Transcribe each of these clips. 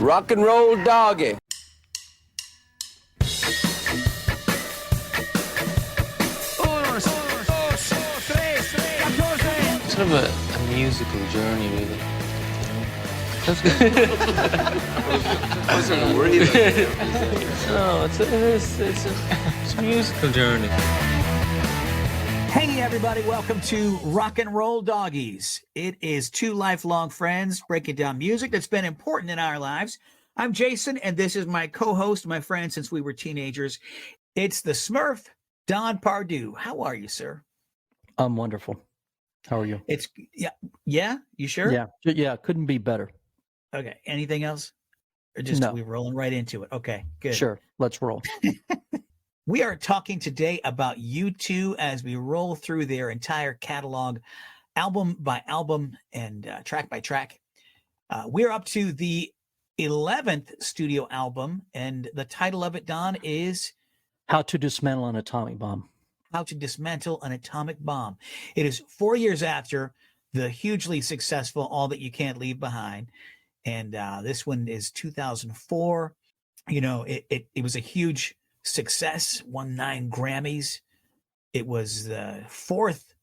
Rock and roll doggy. Sort of a musical journey, really. That's good. I was going to worry about No, it's a musical journey. Hey everybody, welcome to Rock and Roll Doggies. It is two lifelong friends breaking down music that's been important in our lives. I'm Jason, and this is my co-host, my friend since we were teenagers. It's the Smurf, Don Pardue. How are you, sir? I'm wonderful. How are you? It's yeah. You sure? Yeah. Couldn't be better. Okay. Anything else? Or just No. we're rolling right into it. Okay, good. Sure. Let's roll. We are talking today about U2 as we roll through their entire catalog, album by album and track by track. We're up to the 11th studio album, and the title of it, Don, is How to Dismantle an Atomic Bomb. How to Dismantle an Atomic Bomb. It is 4 years after the hugely successful All That You Can't Leave Behind. And this one is 2004. You know, it was a huge success, won 9 Grammys. It was the 4th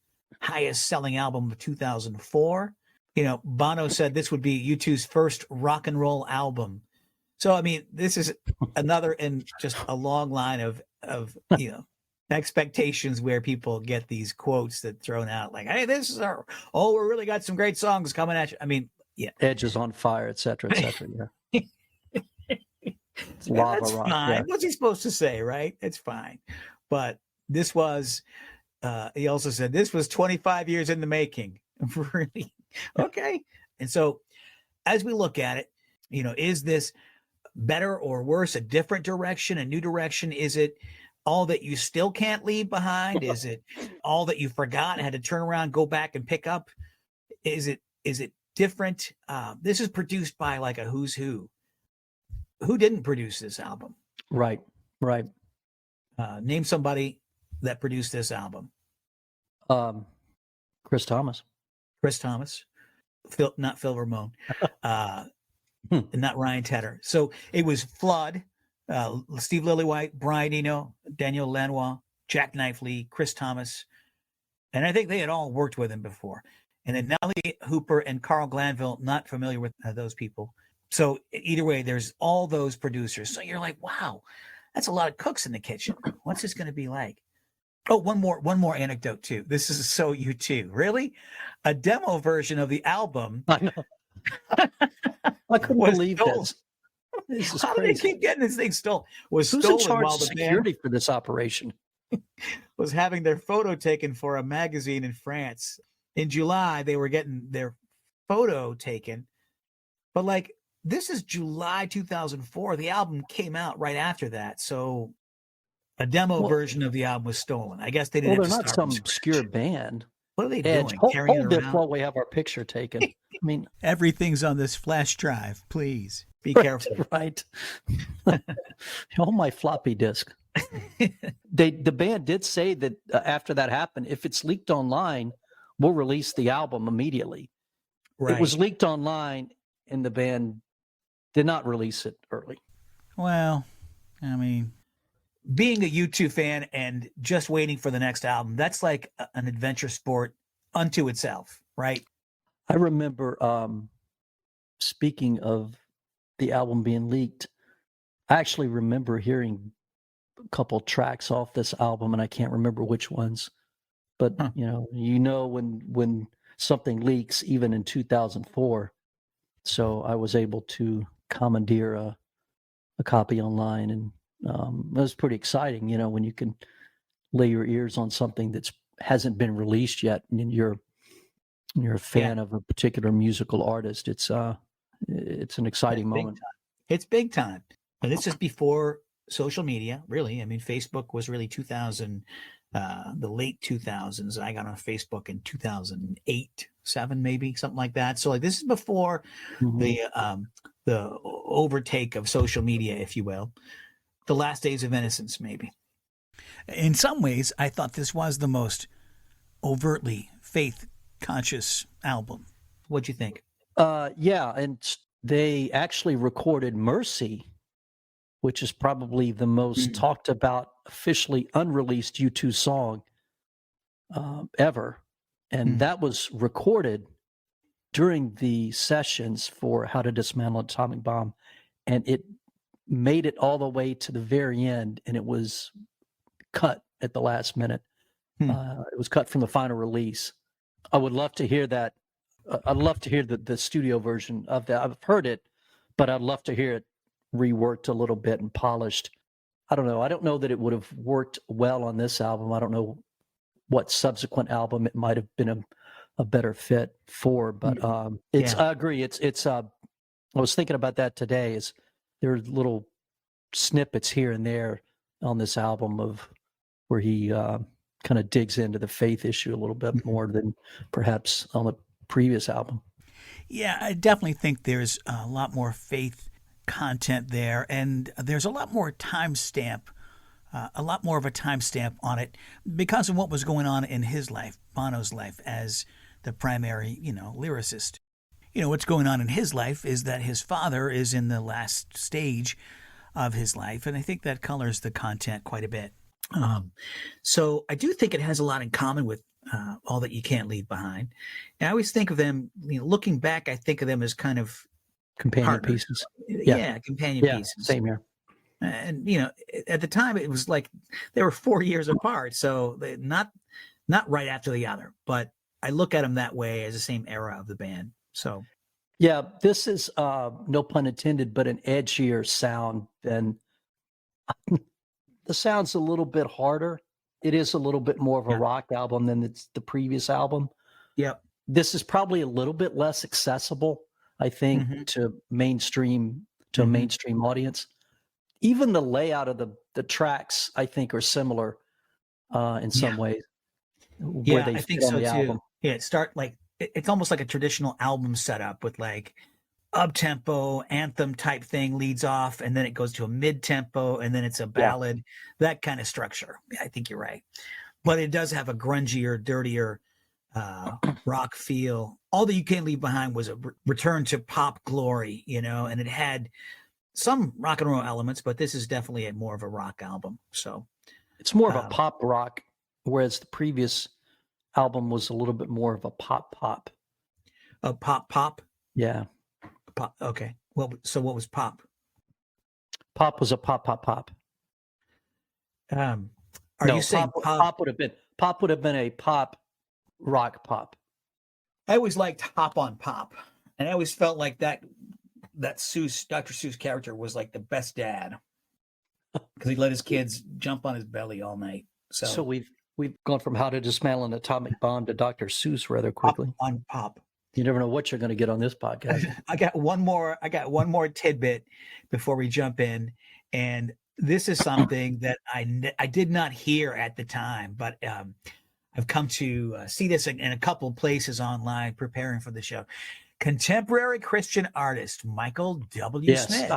highest selling album of 2004. You know, Bono said this would be U2's first rock and roll album. So, I mean, this is another in just a long line of you know, expectations where people get these quotes that thrown out like, hey, this is our, we really got some great songs coming at you. I mean, yeah. Edge is on fire, et cetera, yeah. Lava that's rock, fine. Yeah. What's he supposed to say, right? It's fine. But this was, he also said, this was 25 years in the making. Really? Okay. And so as we look at it, you know, is this better or worse, a different direction, a new direction? Is it all that you still can't leave behind? Is it all that you forgot and had to turn around, go back and pick up? Is it different? This is produced by like a who's who. Who didn't produce this album? Right. Name somebody that produced this album. Chris Thomas. Not Phil Ramone. Not Ryan Tedder. So it was Flood, Steve Lillywhite, Brian Eno, Daniel Lanois, Jack Knifley, Chris Thomas. And I think they had all worked with him before. And then Nellie Hooper and Carl Glanville, not familiar with those people. So either way, there's all those producers. So you're like, wow, that's a lot of cooks in the kitchen. What's this going to be like? Oh, one more anecdote too. This is so U2. Really? A demo version of the album. I know. I couldn't believe this. This is How crazy. did they keep getting this thing stolen? Who's in charge of security for this operation? Was having their photo taken for a magazine in France. In July, they were getting their photo taken. But like, this is July 2004. The album came out right after that. So a demo version of the album was stolen. I guess they didn't have to they're not start some obscure band. What are they Edge, doing? hold it while we have our picture taken. I mean, everything's on this flash drive. Please be careful. Right. Hold my floppy disk. The band did say that after that happened, if it's leaked online, we'll release the album immediately. Right. It was leaked online, and the band did not release it early. Well, I mean, being a U2 fan and just waiting for the next album, that's like an adventure sport unto itself, right? I remember, speaking of the album being leaked, I actually remember hearing a couple tracks off this album, and I can't remember which ones. But, you know when something leaks, even in 2004. So I was able to commandeer a copy online, and it was pretty exciting, you know, when you can lay your ears on something that hasn't been released yet, and you're a fan of a particular musical artist. It's an exciting moment. It's big time. And this is before social media, really. I mean, Facebook was really 2000, the late 2000s. I got on Facebook in 2008, 7, maybe something like that. So like this is before the overtake of social media, if you will. The last days of innocence, maybe. In some ways, I thought this was the most overtly faith-conscious album. What'd you think? Yeah, and they actually recorded Mercy, which is probably the most talked about, officially unreleased U2 song ever. And that was recorded during the sessions for How to Dismantle an Atomic Bomb. And it made it all the way to the very end, and it was cut at the last minute. It was cut from the final release. I would love to hear that. I'd love to hear the studio version of that. I've heard it, but I'd love to hear it reworked a little bit and polished. I don't know. I don't know that it would have worked well on this album. I don't know what subsequent album it might have been a better fit for, but it's. I agree. It's. I was thinking about that today. Is there are little snippets here and there on this album of where he kind of digs into the faith issue a little bit more than perhaps on the previous album. Yeah, I definitely think there's a lot more faith content there, and there's a lot more timestamp, a lot more of a timestamp on it because of what was going on in his life, Bono's life, as the primary, lyricist. What's going on in his life is that his father is in the last stage of his life, and I think that colors the content quite a bit. So I do think it has a lot in common with All That You Can't Leave Behind. And I always think of them, looking back, I think of them as kind of companion partners. pieces. Yeah, companion pieces. Same here. And at the time it was like they were 4 years apart, so not right after the other. But I look at them that way as the same era of the band. So yeah, this is no pun intended, but an edgier sound than the sound's a little bit harder. It is a little bit more of a rock album than it's the previous album. Yep. This is probably a little bit less accessible, I think, to a mainstream audience. Even the layout of the tracks, I think, are similar in some ways. Where they I think fit on so the too. album. Yeah, it's almost like a traditional album setup with like up-tempo anthem type thing leads off, and then it goes to a mid-tempo, and then it's a ballad, that kind of structure. I think you're right. But it does have a grungier, dirtier rock feel. All That You Can't Leave Behind was a return to pop glory, and it had some rock and roll elements, but this is definitely more of a rock album. So it's more of a pop rock, whereas the previous album was a little bit more of a pop. A pop? Yeah. Pop. Okay. Well, so what was pop? Pop was a pop. Are you saying pop would have been a pop rock pop? I always liked Hop on Pop, and I always felt like that Dr. Seuss character was like the best dad because he let his kids jump on his belly all night. So we've gone from How to Dismantle an Atomic Bomb to Dr. Seuss rather quickly. Hop on Pop. You never know what you're going to get on this podcast. I got one more tidbit before we jump in, and this is something that I did not hear at the time, but I've come to see this in a couple places online preparing for the show. Contemporary Christian artist Michael W. Smith.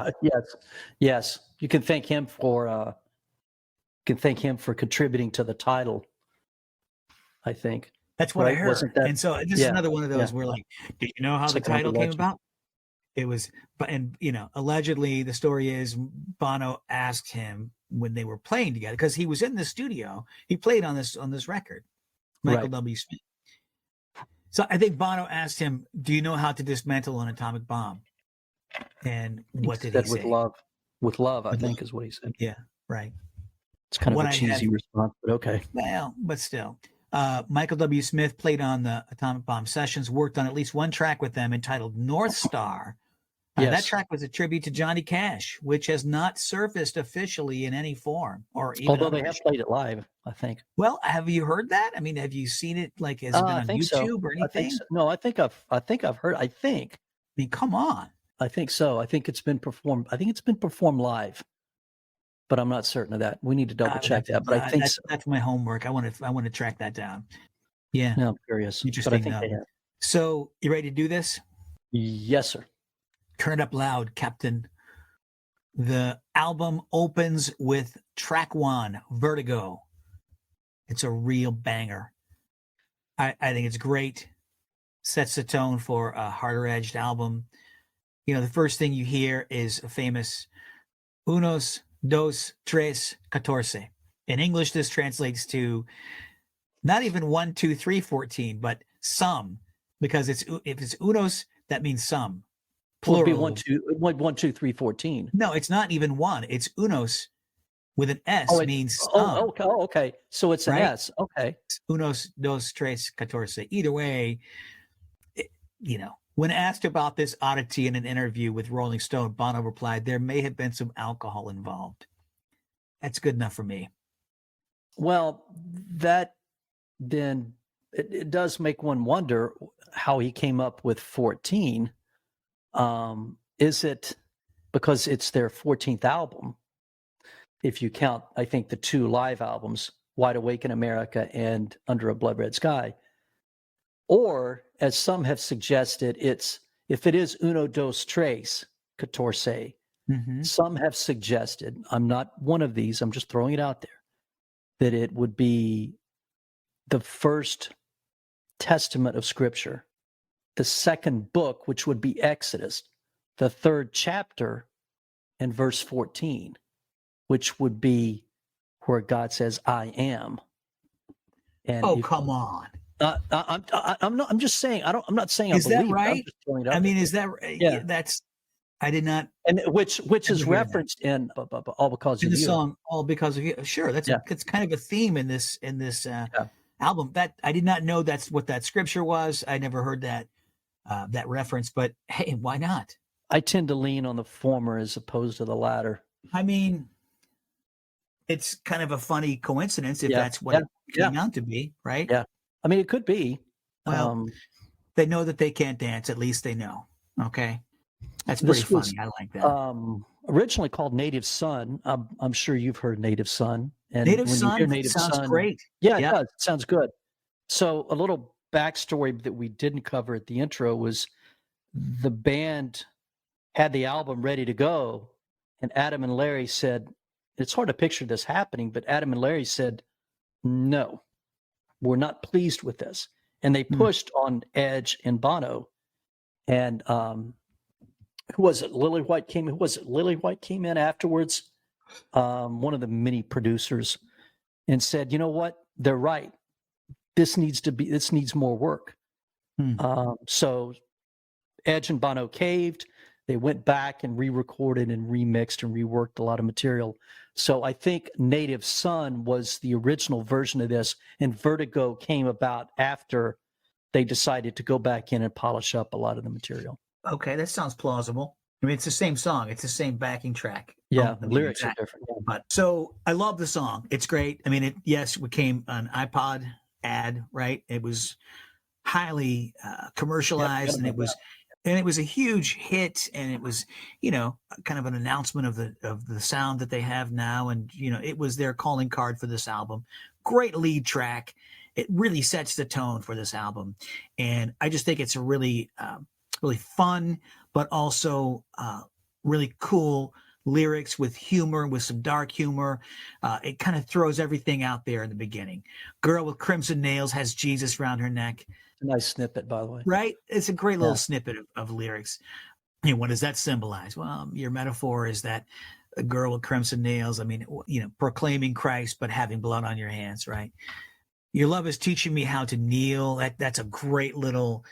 Yes. You can thank him for contributing to the title. I think. That's what I heard. And so this is another one of those where like, did you know how the title came about? It was, allegedly the story is Bono asked him when they were playing together, because he was in the studio. He played on this record, Michael W. Smith. So I think Bono asked him, do you know how to dismantle an atomic bomb? And what did he say? With love, I think is what he said. Yeah, right. It's kind of a cheesy response, but okay. Well, but still. Michael W. Smith played on the Atomic Bomb sessions, worked on at least one track with them entitled North Star. That track was a tribute to Johnny Cash, which has not surfaced officially in any form. Although they have played it live, I think. Well, have you heard that? I mean, have you seen it? Like, has it been on YouTube or anything? I think I've heard. I mean, come on. I think so. I think it's been performed. I think it's been performed live, but I'm not certain of that. We need to double check that. But I think that's my homework. I want to track that down. Yeah. No, I'm curious. Interesting. But I think they have. So, you ready to do this? Yes, sir. Turn it up loud, Captain. The album opens with track 1, Vertigo. It's a real banger. I think it's great. Sets the tone for a harder edged album. the first thing you hear is a famous unos, dos, tres, catorce. In English, this translates to not even 1, 2, 3, 14, but some, because if it's unos, that means some. Plural. Plural. Would be 1, 2, 3, 14. No, it's not even one. It's unos with an S means some. Okay. So it's an right? S. Okay. Unos, dos, tres, catorce. Either way, when asked about this oddity in an interview with Rolling Stone, Bono replied, "There may have been some alcohol involved." That's good enough for me. Well, that then it does make one wonder how he came up with 14. Is it because it's their 14th album? If you count, I think, the 2 live albums, Wide Awake in America and Under a Blood Red Sky. Or, as some have suggested, if it is uno, dos, tres, catorce, some have suggested, I'm not one of these, I'm just throwing it out there, that it would be the first testament of Scripture, the second book, which would be Exodus, the 3rd chapter and verse 14, which would be where God says, "I am." And come on. I'm just saying. I'm not saying Is I believe. that right? I'm just throwing it out I mean, there. is that? Yeah. That's. I did not. And which is hear that. referenced in All Because In of the You. song "All Because of You." Sure, that's kind of a theme in this album. That I did not know that's what that scripture was. I never heard that reference. But hey, why not? I tend to lean on the former as opposed to the latter. I mean, it's kind of a funny coincidence if that's what it came out to be, right? Yeah. I mean, it could be. Well, they know that they can't dance. At least they know. Okay. That's pretty funny. I like that. Originally called Native Son. I'm sure you've heard Native Son. And Native when Son you hear Native sounds Son, great. Yeah, it does. It sounds good. So a little backstory that we didn't cover at the intro was the band had the album ready to go, and Adam and Larry said, it's hard to picture this happening, but Adam and Larry said, "No, we're not pleased with this." And they pushed on Edge and Bono. And who was it? Lily White came in afterwards, one of the many producers, and said, "You know what? They're right. This needs more work." So Edge and Bono caved. They went back and re-recorded and remixed and reworked a lot of material. So I think Native Son was the original version of this, and Vertigo came about after they decided to go back in and polish up a lot of the material. Okay, that sounds plausible. I mean, it's the same song. It's the same backing track. Yeah, the lyrics are different. Yeah. But so I love the song. It's great. I mean, it became an iPod ad, right? It was highly commercialized, and it was a huge hit, and it was, kind of an announcement of the sound that they have now, and it was their calling card for this album. Great lead track. It really sets the tone for this album, and I just think it's a really really fun, but also really cool lyrics with humor, with some dark humor. It kind of throws everything out there in the beginning. Girl with crimson nails has Jesus around her neck. A nice snippet, by the way. Right? It's a great little snippet of lyrics. And what does that symbolize? Well, your metaphor is that a girl with crimson nails, I mean, proclaiming Christ, but having blood on your hands, right? Your love is teaching me how to kneel. That's a great little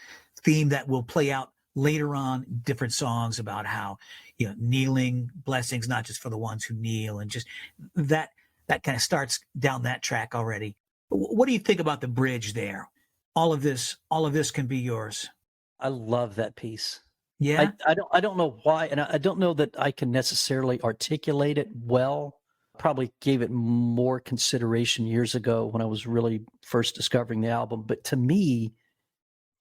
theme that will play out later on in different songs about how, kneeling, blessings, not just for the ones who kneel, and just that kind of starts down that track already. What do you think about the bridge there? All of this can be yours. I love that piece. Yeah. I don't know why, and I don't know that I can necessarily articulate it well. Probably gave it more consideration years ago when I was really first discovering the album. But to me,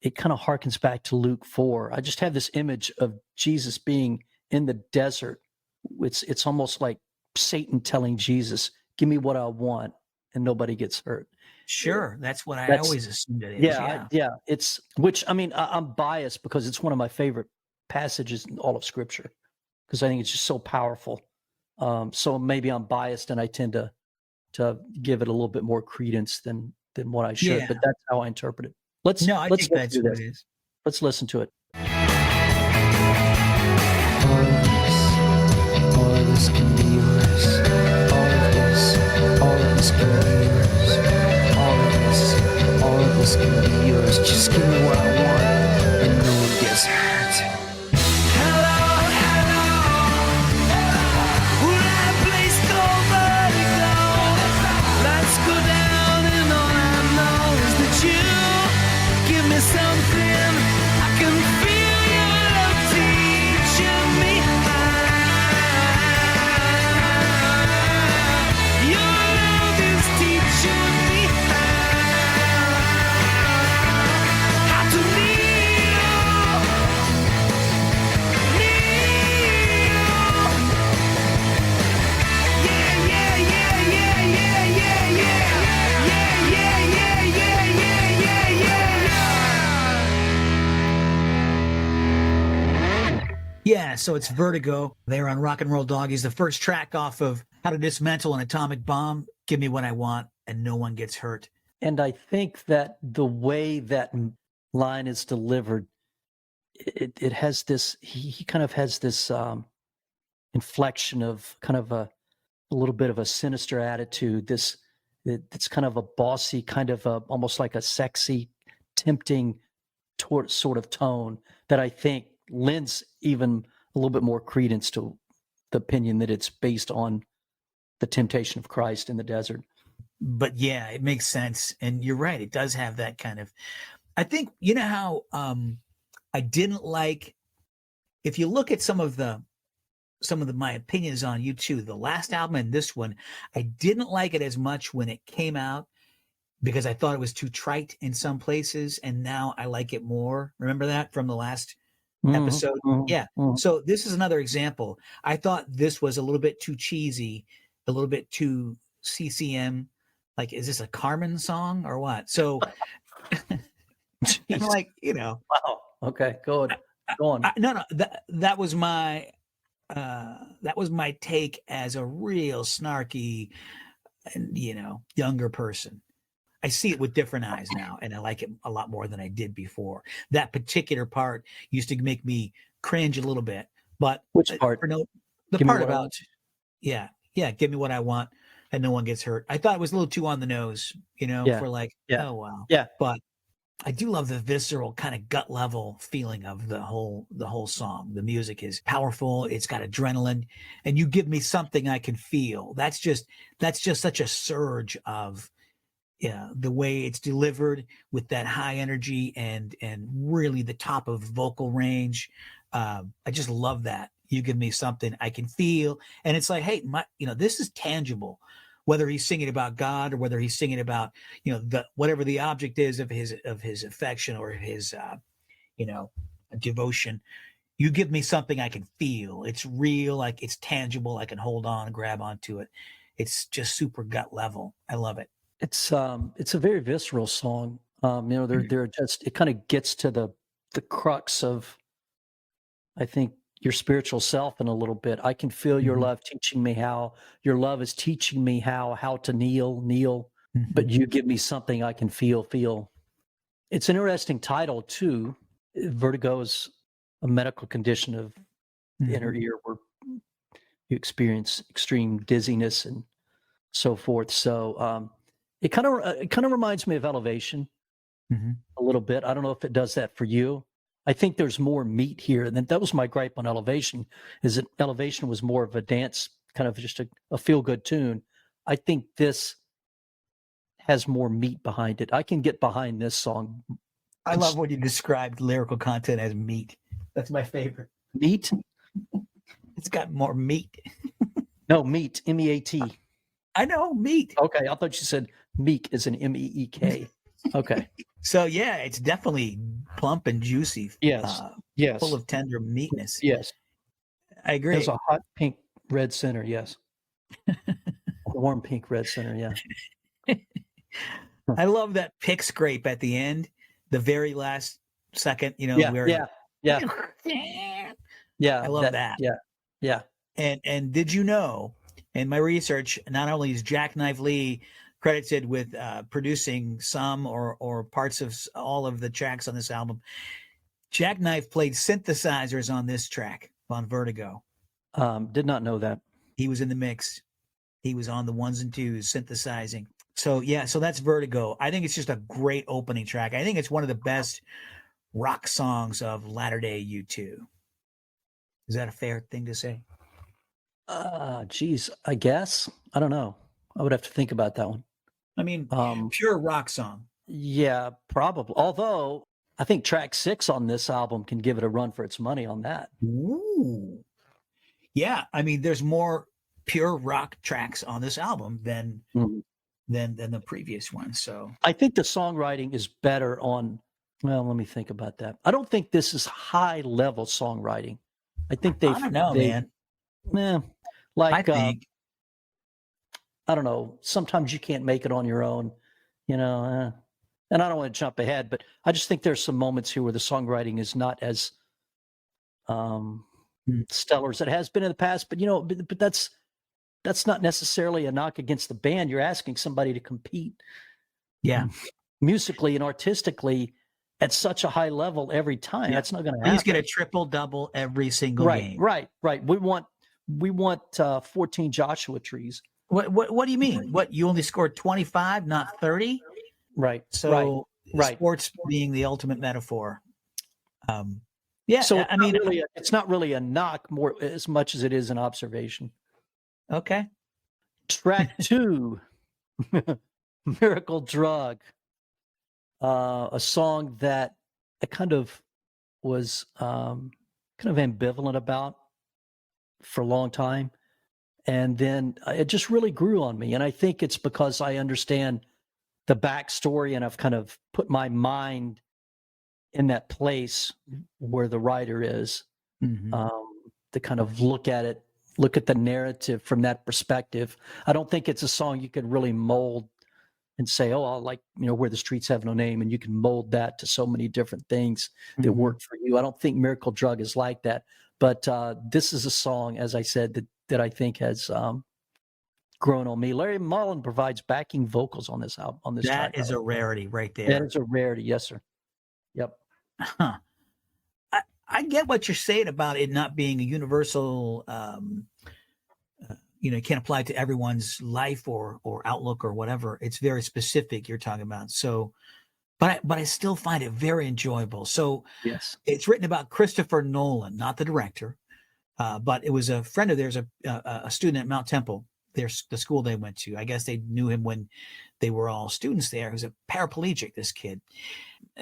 it kind of harkens back to Luke 4. I just have this image of Jesus being in the desert. It's almost like Satan telling Jesus, "Give me what I want," and nobody gets hurt. Sure, that's what I always assumed it is. Yeah. It's which, I mean, I'm biased because it's one of my favorite passages in all of Scripture, because I think it's just so powerful. So maybe I'm biased and I tend to give it a little bit more credence than what I should. But that's how I interpret it. Let's think that's what it is. Let's listen to it. so it's Vertigo. They're on Rock and Roll Doggies. The first track off of How to Dismantle an Atomic Bomb. Give me what I want, and no one gets hurt. And I think that the way that line is delivered, it has this. He kind of has this inflection of kind of a little bit of a sinister attitude. It's kind of a bossy, kind of almost like a sexy, tempting sort of tone that I think lends even a little bit more credence to the opinion that it's based on the temptation of Christ in the desert. But yeah, it makes sense. And you're right. It does have that kind of, I think, you know how I didn't like, if you look at some of my opinions on YouTube, the last album and this one, I didn't like it as much when it came out because I thought it was too trite in some places. And now I like it more. Remember that from the last episode? Yeah. So this is another example. I thought this was a little bit too cheesy, a little bit too CCM. Like, is this a Carmen song or what? So I'm like, Wow. Okay. Go on. No, that was my take as a real snarky and younger person. I see it with different eyes now, and I like it a lot more than I did before. That particular part used to make me cringe a little bit. But which part? The part about give me what I want and no one gets hurt. I thought it was a little too on the nose, for like, oh wow. Yeah. But I do love the visceral kind of gut level feeling of the whole song. The music is powerful. It's got adrenaline, and you give me something I can feel. That's just such a surge of the way it's delivered with that high energy and really the top of vocal range. I just love that. You give me something I can feel, and it's like, hey, this is tangible. Whether he's singing about God or whether he's singing about, whatever the object is of his affection or his, devotion, you give me something I can feel. It's real, like it's tangible. I can hold on, grab onto it. It's just super gut level. I love it. It's a very visceral song. They're just, it kind of gets to the crux of, I think, your spiritual self in a little bit. I can feel your love teaching me how. Your love is teaching me how to kneel, but you give me something I can feel. It's an interesting title too. Vertigo is a medical condition of the inner ear where you experience extreme dizziness and so forth. So it kind of reminds me of Elevation a little bit. I don't know if it does that for you. I think there's more meat here. And that was my gripe on Elevation, is that Elevation was more of a dance, kind of just a feel-good tune. I think this has more meat behind it. I can get behind this song. I love when you described lyrical content as meat. That's my favorite. Meat? It's got more meat. No, meat, M-E-A-T. I know, meat. Okay, I thought you said meek is an M-E-E-K. Okay. So yeah, it's definitely plump and juicy. Yes. Yes. Full of tender meatness. Yes. I agree. There's a hot pink red center. Yes. Warm pink red center. Yeah. I love that pick scrape at the end, the very last second. Yeah. Yeah. I love that. Yeah. And did you know? In my research, not only is Jackknife Lee credited with producing some or parts of all of the tracks on this album, Jackknife played synthesizers on this track on Vertigo. Did not know that. He was in the mix. He was on the ones and twos synthesizing. So that's Vertigo. I think it's just a great opening track. I think it's one of the best rock songs of latter-day U2. Is that a fair thing to say? Geez, I guess. I don't know. I would have to think about that one. I mean, pure rock song. Yeah, probably. Although I think track 6 on this album can give it a run for its money on that. Ooh. Yeah, I mean, there's more pure rock tracks on this album than the previous one. So I think the songwriting is better on. Well, let me think about that. I don't think this is high level songwriting. I think I don't know, man. I don't know. Sometimes you can't make it on your own, and I don't want to jump ahead, but I just think there's some moments here where the songwriting is not as stellar as it has been in the past. But but that's not necessarily a knock against the band. You're asking somebody to compete Yeah. musically and artistically at such a high level every time. Yeah. That's not going to Please happen. get a triple double every single game. Right. We want 14 Joshua trees. What do you mean? What, you only scored 25, not 30? Right. So Right. sports being the ultimate metaphor. Yeah. So I mean, it's not really a knock more as much as it is an observation. okay. Track 2, Miracle Drug, a song that I kind of was kind of ambivalent about for a long time. And then it just really grew on me. And I think it's because I understand the backstory and I've kind of put my mind in that place where the writer is, to kind of look at the narrative from that perspective. I don't think it's a song you could really mold and say, oh, I like, Where the Streets Have No Name. And you can mold that to so many different things that work for you. I don't think Miracle Drug is like that. But this is a song, as I said, that I think has grown on me. Larry Mullen provides backing vocals on this album. That is a rarity right there. That is a rarity. Yes, sir. Yep. Huh. I get what you're saying about it not being a universal, it can't apply to everyone's life or outlook or whatever. It's very specific you're talking about. So, but I still find it very enjoyable. So yes, it's written about Christopher Nolan, not the director, but it was a friend of theirs, a student at Mount Temple, the school they went to. I guess they knew him when they were all students there. He was a paraplegic, this kid.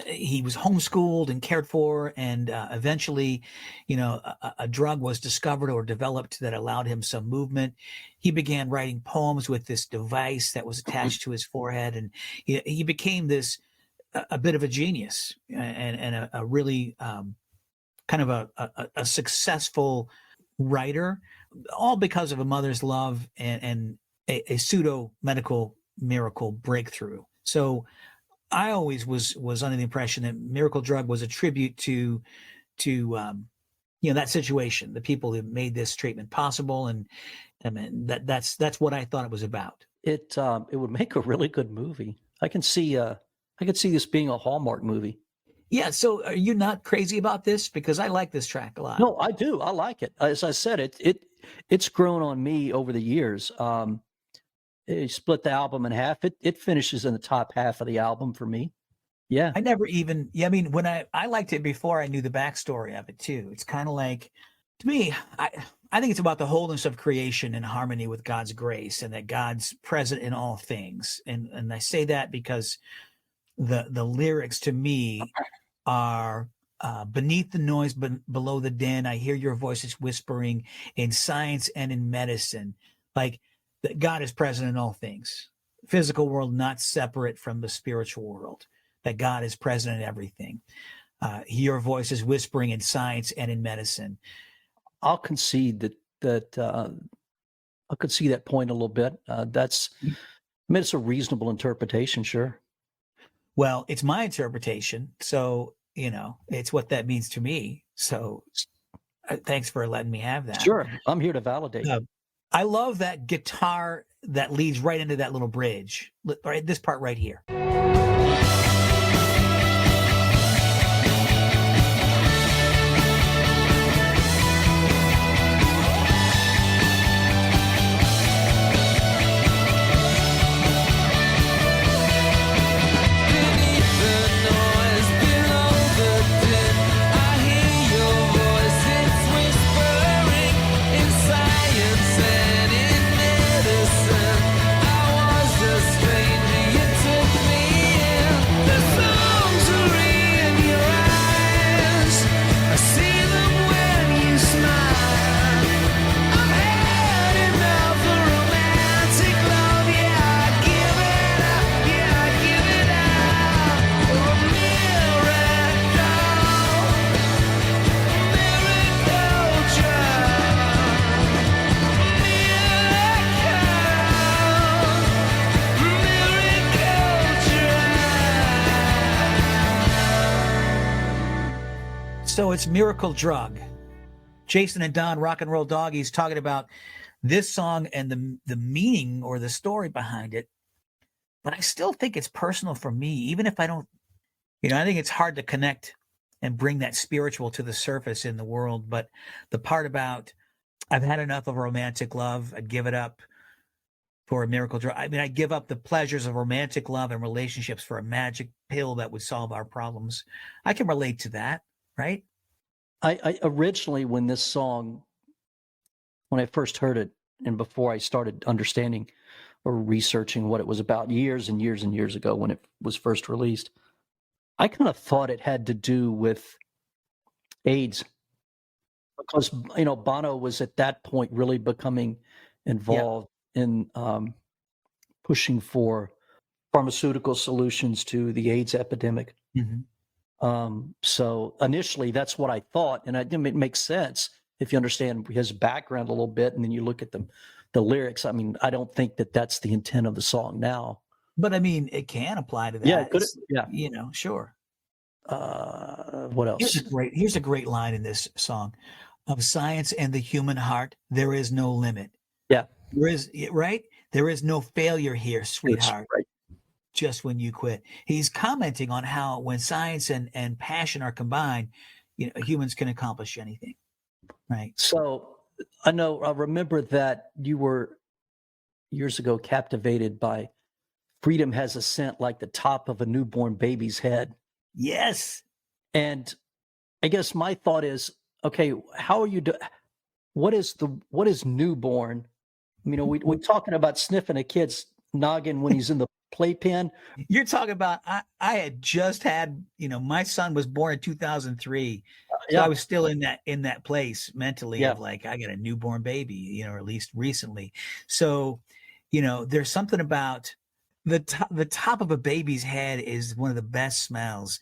He was homeschooled and cared for, and eventually, a drug was discovered or developed that allowed him some movement. He began writing poems with this device that was attached to his forehead, and he became a bit of a genius and a really kind of a successful writer, all because of a mother's love and a pseudo medical miracle breakthrough. So I always was under the impression that Miracle Drug was a tribute to that situation, the people who made this treatment possible, and I mean that's what I thought it was about. It would make a really good movie. I can see this being a Hallmark movie. Yeah. So are you not crazy about this? Because I like this track a lot. No, I do. I like it. As I said, it's grown on me over the years. It split the album in half. It finishes in the top half of the album for me. Yeah. I never even, I mean, when I liked it before I knew the backstory of it too. It's kind of like, to me, I think it's about the wholeness of creation in harmony with God's grace, and that God's present in all things. And I say that because the lyrics to me are beneath the noise, but below the din, I hear your voices whispering in science and in medicine. Like, that God is present in all things. Physical world not separate from the spiritual world. That God is present in everything. Your voice is whispering in science and in medicine. I'll concede that I could see that point a little bit. It's a reasonable interpretation, sure. Well, it's my interpretation, so it's what that means to me. So, thanks for letting me have that. Sure, I'm here to validate. I love that guitar that leads right into that little bridge. Right, this part right here. So it's Miracle Drug. Jason and Don, Rock and Roll Doggies, talking about this song and the meaning or the story behind it. But I still think it's personal for me, even if I don't, I think it's hard to connect and bring that spiritual to the surface in the world. But the part about I've had enough of romantic love, I'd give it up for a miracle drug. I mean, I give up the pleasures of romantic love and relationships for a magic pill that would solve our problems. I can relate to that, right? I originally, when I first heard it, and before I started understanding or researching what it was about years and years and years ago when it was first released, I kind of thought it had to do with AIDS, because Bono was at that point really becoming involved in pushing for pharmaceutical solutions to the AIDS epidemic. So initially, that's what I thought, and it makes sense if you understand his background a little bit, and then you look at the lyrics. I mean, I don't think that that's the intent of the song now. But I mean, it can apply to that. Yeah, could it? Yeah. Sure. What else? Here's a great line in this song. Of science and the human heart, there is no limit. Yeah. There is, right? There is no failure here, sweetheart. Right. Just when you quit. He's commenting on how when science and passion are combined, humans can accomplish anything. Right. So I remember that you were years ago captivated by "Freedom Has a Scent Like the Top of a Newborn Baby's Head." Yes. And I guess my thought is, okay, how are you what is newborn? We're talking about sniffing a kid's noggin when he's in the playpen. You're talking about I had just had, my son was born in 2003. So I was still in that place mentally of like, I got a newborn baby, or at least recently. So, there's something about the top of a baby's head is one of the best smells.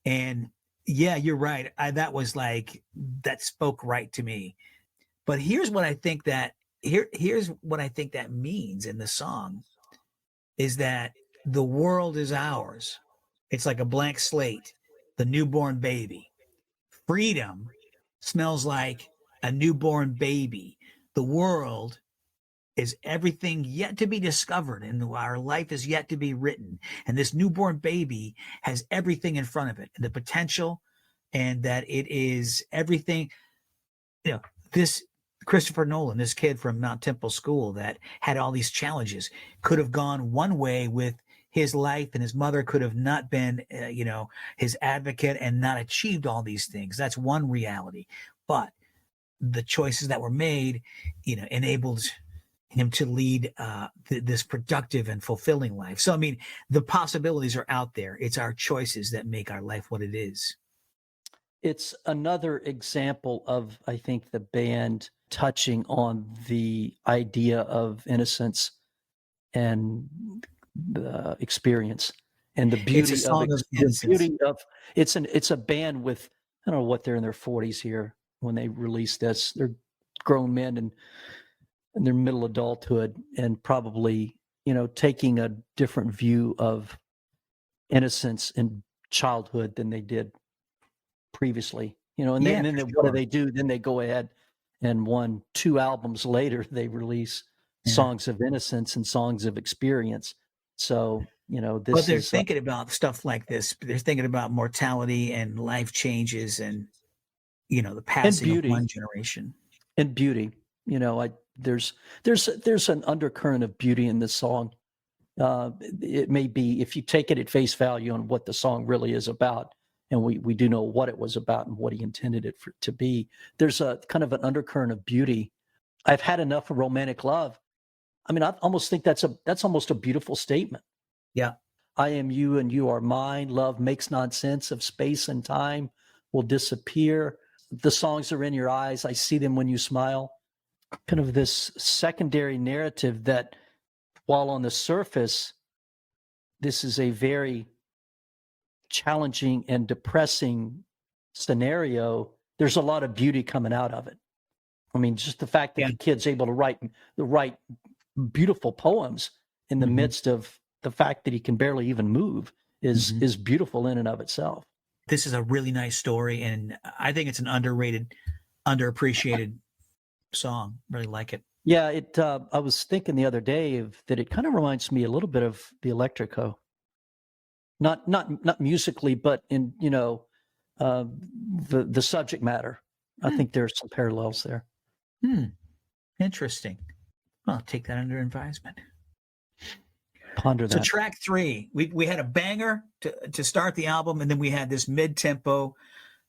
And yeah, you're right. That spoke right to me. But here's what I think that means in the song is that the world is ours. It's like a blank slate, the newborn baby. Freedom smells like a newborn baby. The world is everything yet to be discovered, and our life is yet to be written. And this newborn baby has everything in front of it, the potential, and that it is everything. This Christopher Nolan, this kid from Mount Temple School that had all these challenges, could have gone one way with his life, and his mother could have not been, his advocate and not achieved all these things. That's one reality. But the choices that were made, enabled him to lead this productive and fulfilling life. So, I mean, the possibilities are out there. It's our choices that make our life what it is. It's another example of, I think, the band touching on the idea of innocence and the experience and the beauty it's a band with, I don't know what, they're in their 40s here when they released this. They're grown men and in their middle adulthood, and probably taking a different view of innocence in childhood than they did previously. And then what do they do? Then they go ahead and 2 albums later they release Songs of Innocence and Songs of Experience. So but they're thinking about stuff like this. They're thinking about mortality and life changes and the passing of one generation and beauty. There's an undercurrent of beauty in this song. It may be, if you take it at face value on what the song really is about, and we do know what it was about and what he intended it to be, there's a kind of an undercurrent of beauty. I've had enough of romantic love. I mean, I almost think that's almost a beautiful statement. Yeah. I am you and you are mine. Love makes nonsense of space and time will disappear. The songs are in your eyes. I see them when you smile. Kind of this secondary narrative that, while on the surface, this is a very challenging and depressing scenario, there's a lot of beauty coming out of it. I mean, just the fact that the kid's able to write beautiful poems in the midst of the fact that he can barely even move is beautiful in and of itself. This is a really nice story, and I think it's an underrated underappreciated song. Really like it. Yeah, I was thinking the other day that it kind of reminds me a little bit of the Electrico. Not musically, but in uh, the subject matter. I think there's some parallels there. Interesting. I'll take that under advisement. Ponder So that. track 3, we had a banger to start the album, and then we had this mid-tempo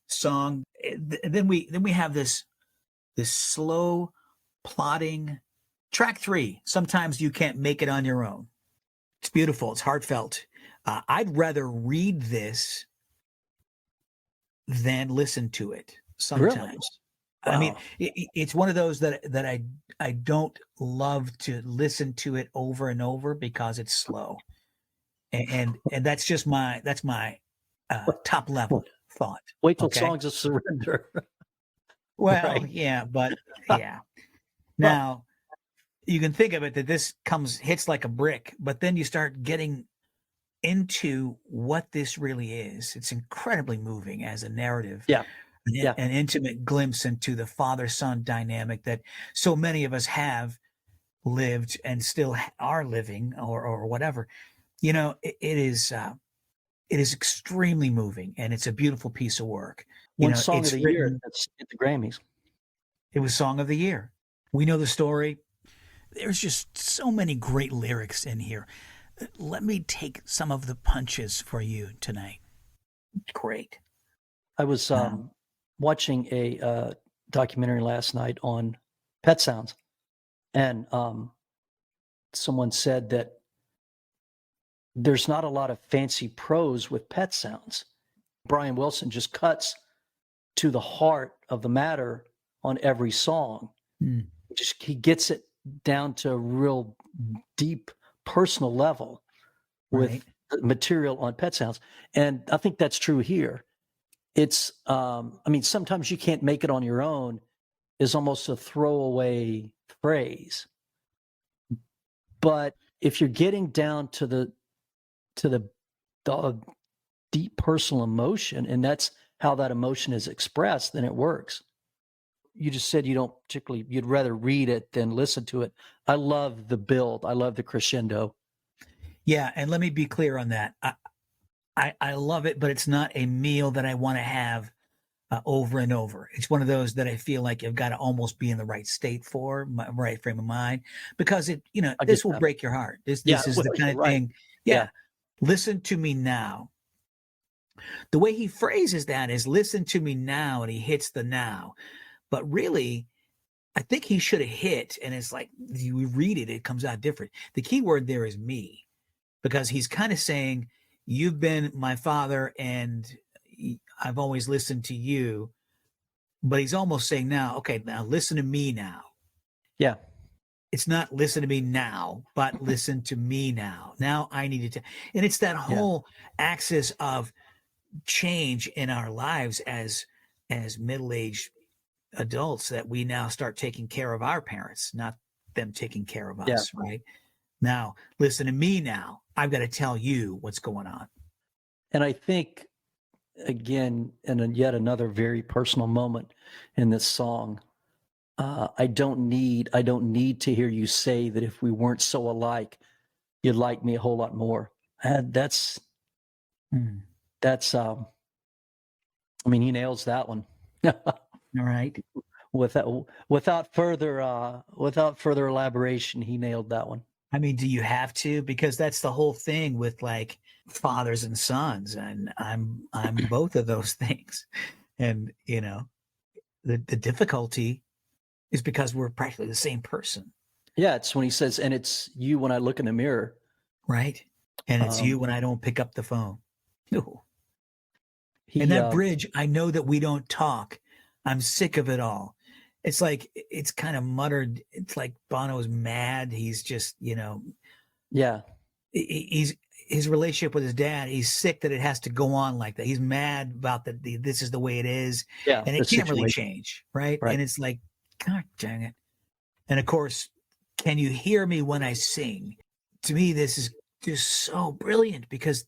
song. Then we have this slow plodding track 3. Sometimes you can't make it on your own. It's beautiful. It's heartfelt. I'd rather read this than listen to it sometimes. Really? I mean, Wow. it's one of those that I don't love to listen to it over and over because it's slow, and that's just my top level thought. Wait till Okay. Songs of Surrender. Well, Right. yeah, but yeah. Now you can think of it that this hits like a brick, but then you start getting into what this really is. It's incredibly moving as a narrative. Yeah. Yeah. An intimate glimpse into the father-son dynamic that so many of us have lived and still are living, or whatever. It is extremely moving, and it's a beautiful piece of work. One song of It's the year written. that's at the Grammys. It was Song of the Year. We know the story. There's just so many great lyrics in here. Let me take some of the punches for you tonight. Great. I was watching a documentary last night on pet sounds, and someone said that there's not a lot of fancy prose with pet sounds. Brian Wilson just cuts to the heart of the matter on every song. He gets it down to a real deep personal level with the material on pet sounds. And I think that's true here. It's, sometimes you can't make it on your own is almost a throwaway phrase. But if you're getting down to the deep personal emotion, and that's how that emotion is expressed, then it works. You just said you'd rather read it than listen to it. I love the build. I love the crescendo. Yeah, and let me be clear on that. I love it, but it's not a meal that I want to have over and over. It's one of those that I feel like you've got to almost be in the right state for, right frame of mind, because this will break your heart. This is the kind of thing. Yeah. Listen to me now. The way he phrases that is listen to me now, and he hits the now. But really, I think he should have hit, and it's like you read it, it comes out different. The key word there is me, because he's kind of saying, you've been my father and I've always listened to you. But he's almost saying now, okay, now listen to me now. Yeah. It's not listen to me now, but listen to me now. Now I need to. And it's that whole axis of change in our lives as middle-aged adults, that we now start taking care of our parents, not them taking care of us, right? Now, listen to me now. I've got to tell you what's going on. And I think, again, and yet another very personal moment in this song, I don't need to hear you say that if we weren't so alike, you'd like me a whole lot more. That's he nails that one. All right. Without further elaboration, he nailed that one. I mean, do you have to? Because that's the whole thing with like fathers and sons, and I'm both of those things. And the difficulty is because we're practically the same person. Yeah, it's when he says, and it's you when I look in the mirror. Right. And it's you when I don't pick up the phone. Ooh. He, and that bridge, I know that we don't talk. I'm sick of it all. It's like, it's kind of muttered. It's like Bono's mad. He's just, yeah. He's his relationship with his dad. He's sick that it has to go on like that. He's mad about that. This is the way it is. Yeah. And it can't really change. Right. And it's like, God dang it. And of course, can you hear me when I sing? To me, this is just so brilliant, because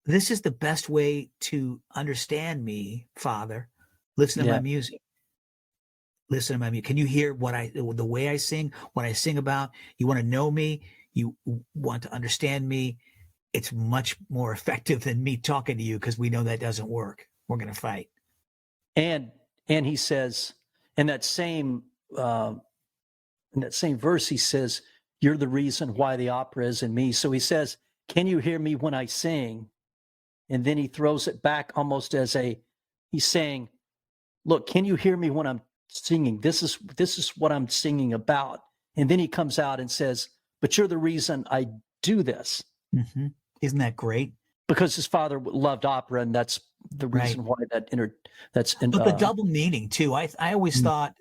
this is the best way to understand me, Father. Listen to my music. listen to my music. Can you hear the way I sing, what I sing about? You want to know me? You want to understand me? It's much more effective than me talking to you, because we know that doesn't work. We're going to fight. And he says in that same verse, he says, "You're the reason why the opera is in me." So he says, "Can you hear me when I sing?" And then he throws it back almost as he's saying, "Look, can you hear me when I'm singing? This is what I'm singing about." And then he comes out and says, "But you're the reason I do this." Mm-hmm. Isn't that great? Because his father loved opera, and that's the reason why that But the double meaning too. I always thought,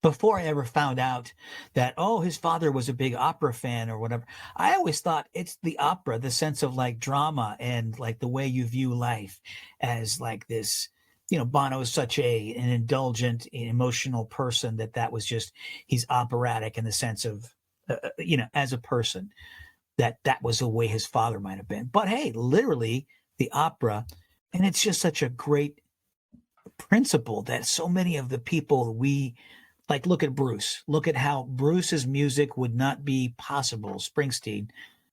before I ever found out that, his father was a big opera fan or whatever, I always thought it's the opera, the sense of like drama and like the way you view life as like this. Bono is such an indulgent, emotional person that was just, he's operatic in the sense of, as a person, that was the way his father might have been. But hey, literally the opera, and it's just such a great principle that so many of the people look at Bruce, look at how Bruce's music would not be possible, Springsteen,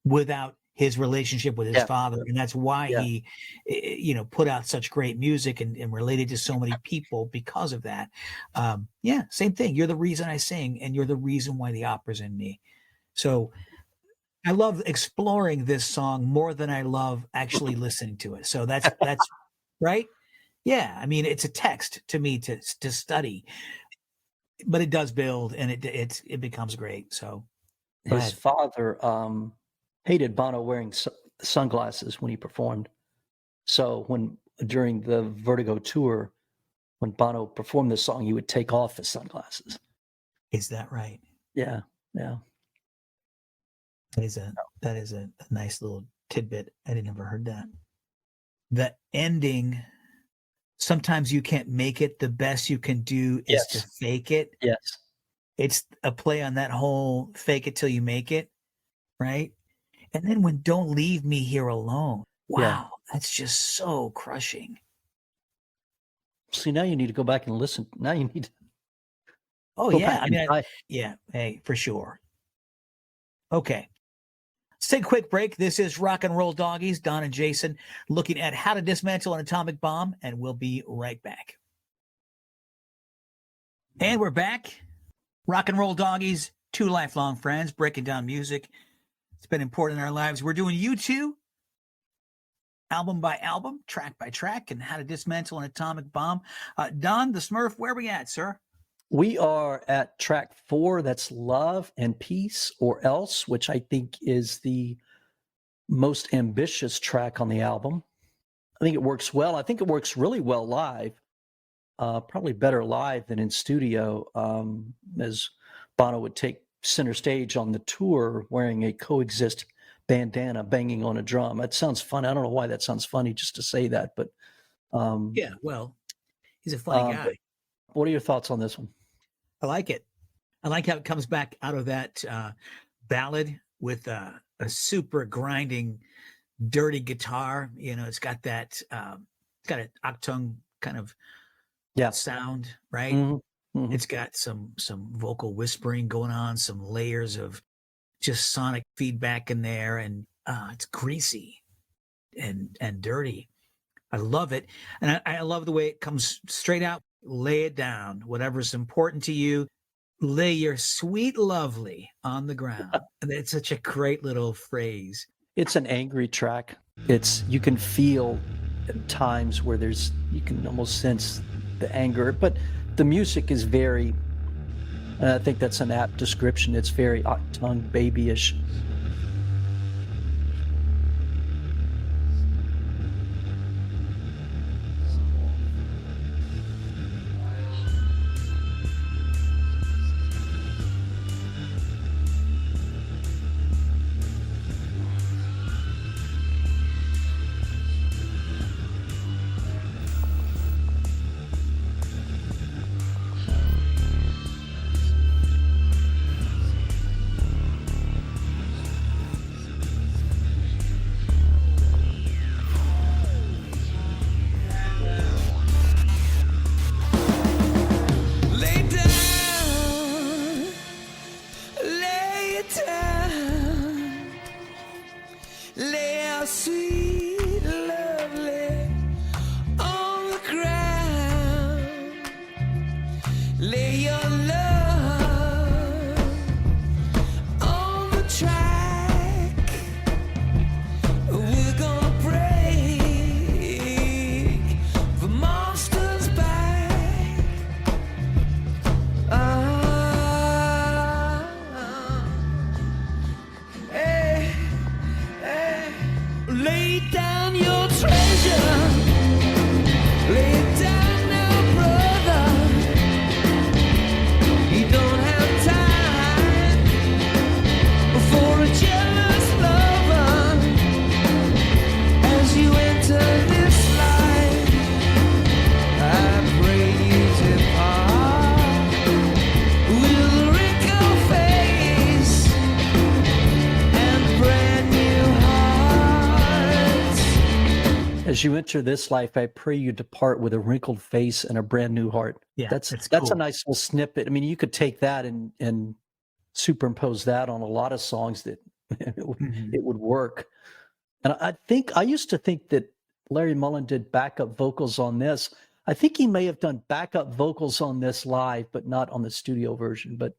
without his relationship with his father. And that's why he, put out such great music and related to so many people because of that. Same thing. You're the reason I sing, and you're the reason why the opera's in me. So I love exploring this song more than I love actually listening to it. So that's right. Yeah. I mean, it's a text to me to study, but it does build, and it becomes great. So his father hated Bono wearing sunglasses when he performed. So during the Vertigo tour, when Bono performed this song, he would take off his sunglasses. Is that right? Yeah. Yeah. That is a nice little tidbit. I had never heard that. The ending, sometimes you can't make it. The best you can do is to fake it. Yes. It's a play on that whole fake it till you make it, right? And then when "Don't Leave Me Here Alone," wow, that's just so crushing. See, now you need to go back and listen. Now you need to. Oh, yeah. Hey, for sure. Okay. Let's take a quick break. This is Rock and Roll Doggies, Don and Jason, looking at how to dismantle an atomic bomb, and we'll be right back. And we're back. Rock and Roll Doggies, two lifelong friends, breaking down music. It's been important in our lives. We're doing U2, album by album, track by track, and how to dismantle an atomic bomb. Don, the Smurf, where are we at, sir? We are at track 4. That's Love and Peace or Else, which I think is the most ambitious track on the album. I think it works well. I think it works really well live. Probably better live than in studio, as Bono would take center stage on the tour wearing a Coexist bandana, banging on a drum. That sounds fun. I don't know why that sounds funny just to say that, but well, he's a funny guy. What are your thoughts on this one? I like it. I like how it comes back out of that ballad with a super grinding, dirty guitar. It's got that, it's got an octung kind of sound, right? Mm-hmm. Mm-hmm. It's got some vocal whispering going on, some layers of just sonic feedback in there, and it's greasy and dirty. I love it. And I love the way it comes straight out. Lay it down. Whatever's important to you, lay your sweet lovely on the ground. And it's such a great little phrase. It's an angry track. You can feel at times where you can almost sense the anger, but the music is very, and I think that's an apt description. It's very octung babyish. down, lay our sweet lovely on the ground, lay your love on the track. We're gonna break the monster's back. Hey, hey. Lay down your treasure. Lay it down now, brother. You don't have time for a jealous lover. As you enter this life, I pray you depart with a wrinkled face and brand new hearts. As you enter this life, I pray you depart with a wrinkled face and a brand new heart. Yeah, That's it's a cool. nice little snippet. I mean, you could take that and superimpose that on a lot of songs that Mhm. it would work. And I used to think that Larry Mullen did backup vocals on this. I think he may have done backup vocals on this live, but not on the studio version. But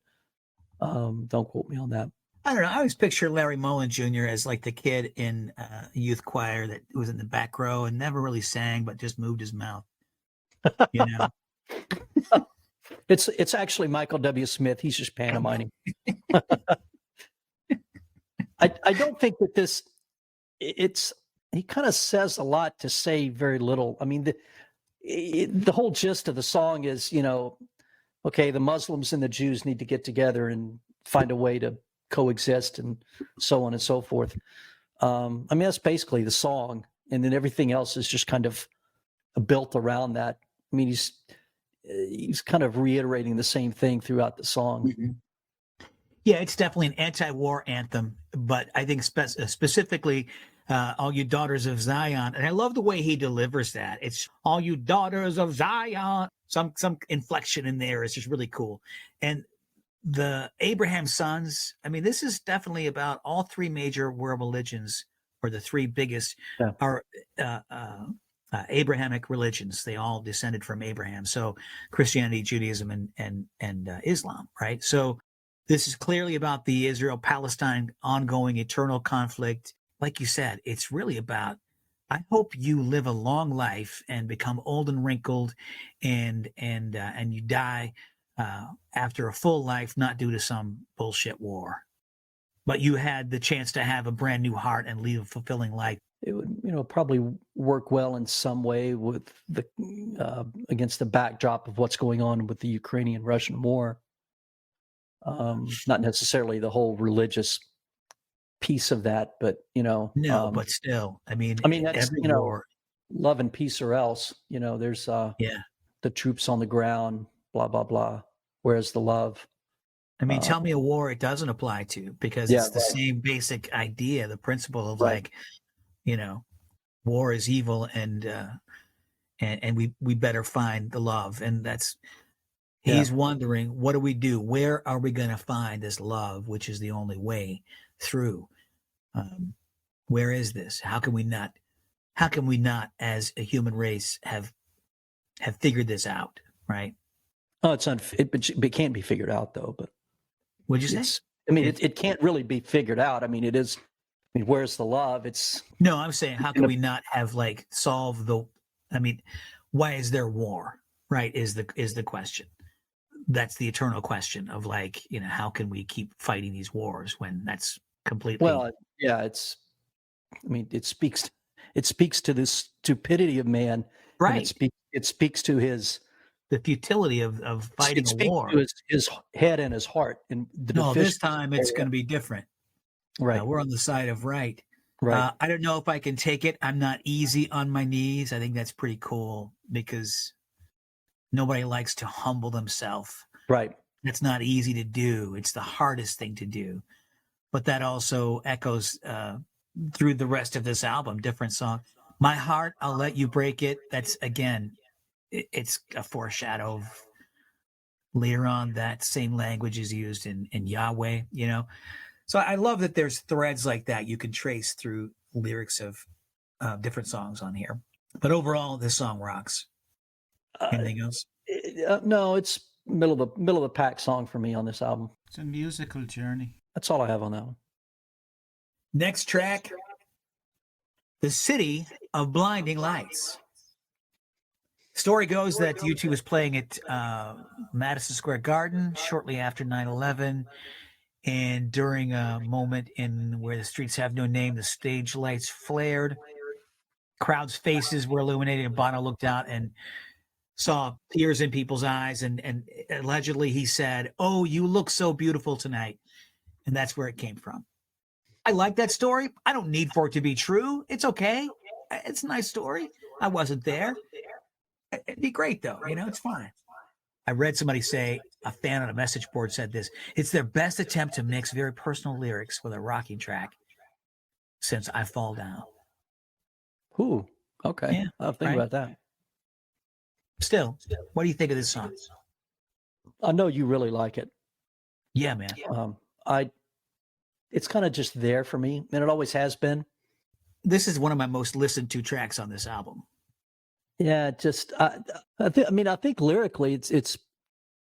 don't quote me on that. I don't know. I always picture Larry Mullen Jr. as like the kid in a youth choir that was in the back row and never really sang, but just moved his mouth. You know, It's actually Michael W. Smith. He's just pantomiming. I don't think that he kind of says a lot to say very little. I mean, the whole gist of the song is, okay, the Muslims and the Jews need to get together and find a way to coexist and so on and so forth. I mean, that's basically the song. And then everything else is just kind of built around that. I mean, he's kind of reiterating the same thing throughout the song. Mm-hmm. Yeah, it's definitely an anti-war anthem, but I think specifically, all you daughters of Zion, and I love the way he delivers that. It's all you daughters of Zion. Some inflection in there is just really cool. And the Abraham sons, I mean, this is definitely about all three major world religions, or the three biggest, are Abrahamic religions. They all descended from Abraham. So Christianity, Judaism, and Islam, right? So this is clearly about the Israel-Palestine ongoing eternal conflict. Like you said, it's really about, I hope you live a long life and become old and wrinkled, and you die after a full life, not due to some bullshit war, but you had the chance to have a brand new heart and lead a fulfilling life. It would, probably work well in some way with the against the backdrop of what's going on with the Ukrainian-Russian war. Not necessarily the whole religious piece of that, but no, but still, I mean, that's every war, love and peace or else. There's the troops on the ground, blah blah blah. Where's the love? I mean, tell me a war it doesn't apply to, because it's the same basic idea, the principle of war is evil, and we better find the love, and that's. He's wondering, what do we do? Where are we going to find this love, which is the only way through? Where is this? How can we not, as a human race, have figured this out, right? Oh, it can't be figured out, though. But what'd you say? I mean, it can't really be figured out. I mean, it is. I mean, where's the love? No, I'm saying, how can we not have solved the? I mean, why is there war? Right? Is the question. That's the eternal question of how can we keep fighting these wars when that's completely. Well, yeah, I mean, it speaks to the stupidity of man, right? It speaks to the futility of fighting a war. To his head and his heart. And this time it's going to be different. Right, we're on the side of right. Right. I don't know if I can take it. I'm not easy on my knees. I think that's pretty cool, because nobody likes to humble themselves. Right. That's not easy to do. It's the hardest thing to do. But that also echoes through the rest of this album, different songs. My heart, I'll let you break it. That's, again, it's a foreshadow of later on that same language is used in Yahweh, So I love that there's threads like that you can trace through lyrics of different songs on here. But overall, this song rocks. Anything else? No, it's middle of the pack song for me on this album. It's a musical journey. That's all I have on that one. Next track, The City of Blinding Lights. Story goes that U2 was playing at Madison Square Garden shortly after 9/11. And during a moment in where the streets have no name, the stage lights flared. Crowds' faces were illuminated, and Bono looked out and saw tears in people's eyes. And allegedly he said, "Oh, you look so beautiful tonight." And that's where it came from. I like that story. I don't need for it to be true. It's okay. It's a nice story. I wasn't there. It'd be great, though. It's fine. I read somebody say, a fan on a message board said this: it's their best attempt to mix very personal lyrics with a rocking track since I Fall Down. Ooh, okay. Yeah, I'll think about that. Still, what do you think of this song? I know you really like it. Yeah, man. It's kind of just there for me, and it always has been. This is one of my most listened to tracks on this album. Yeah, I think lyrically it's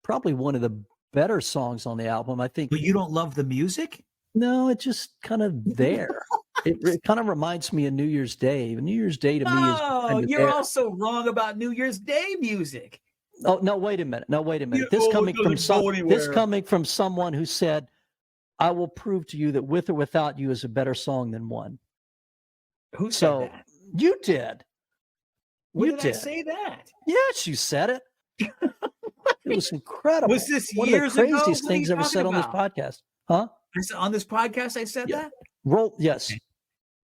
probably one of the better songs on the album. I think. But you don't love the music? No, it's just kind of there. it kind of reminds me of New Year's Day. New Year's Day to me is. Oh, you're also wrong about New Year's Day music. Oh no! Wait a minute! This coming from someone who said, "I will prove to you that With or Without You is a better song than One." Who said that? You did. When did I say that? Yes, you said it. It was incredible. Was this one years of the ago? craziest What are you things ever said talking on this about? podcast? Huh? On this podcast, I said Yeah. that? Yes.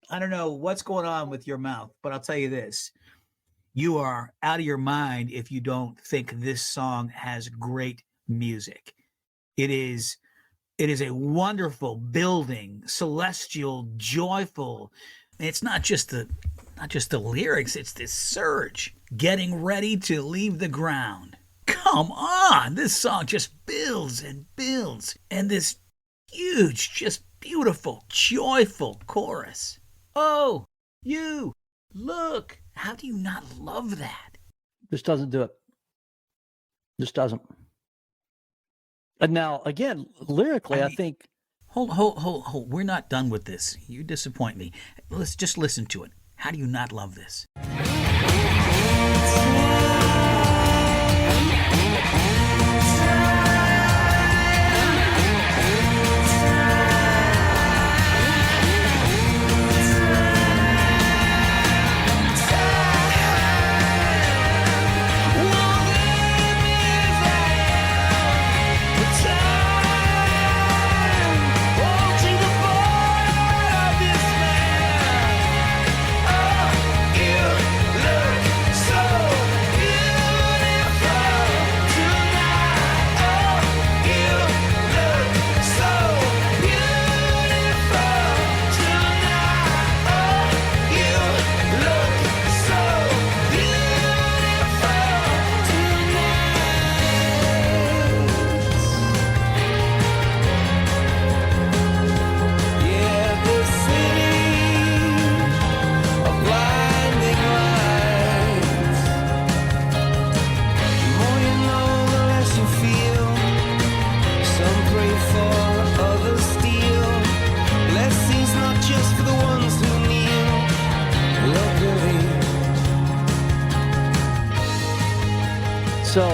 I don't know what's going on with your mouth, but I'll tell you this. You are out of your mind if you don't think this song has great music. It is a wonderful, building, celestial, joyful. It's not just the lyrics, it's this surge, getting ready to leave the ground. Come on, this song just builds and builds. And this huge, just beautiful, joyful chorus. Oh, you, look. How do you not love that? This doesn't do it. This doesn't. And now, again, lyrically, I think. Hold. We're not done with this. You disappoint me. Let's just listen to it. How do you not love this? So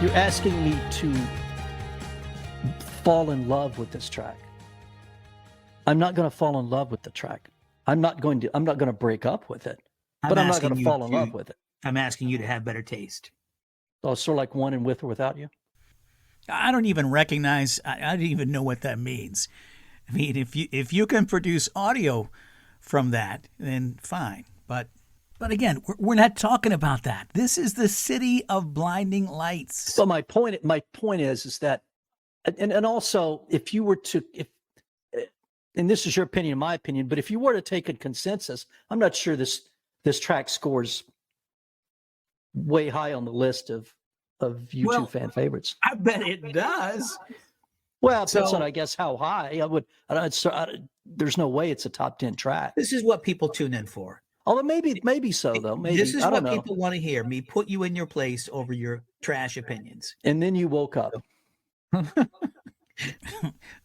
you're asking me to fall in love with this track. I'm not going to fall in love with the track. I'm not going to break up with it, but I'm not going to fall in love with it. I'm asking you to have better taste. Oh, sort of like One and With or Without You? I don't even recognize, I don't even know what that means. I mean, if you can produce audio from that, then fine. But again, we're not talking about that. This is the City of Blinding Lights. So my point is that, and also if you were to, and this is your opinion, my opinion, but if you were to take a consensus, I'm not sure this track scores way high on the list of YouTube fan favorites. I bet it does. Well, it depends on, So I guess, how high. There's no way it's a top 10 track. this is what people tune in for. Although maybe so, though. Maybe. This is I don't what know. people want to hear. Me put you in your place over your trash opinions. And then you woke up.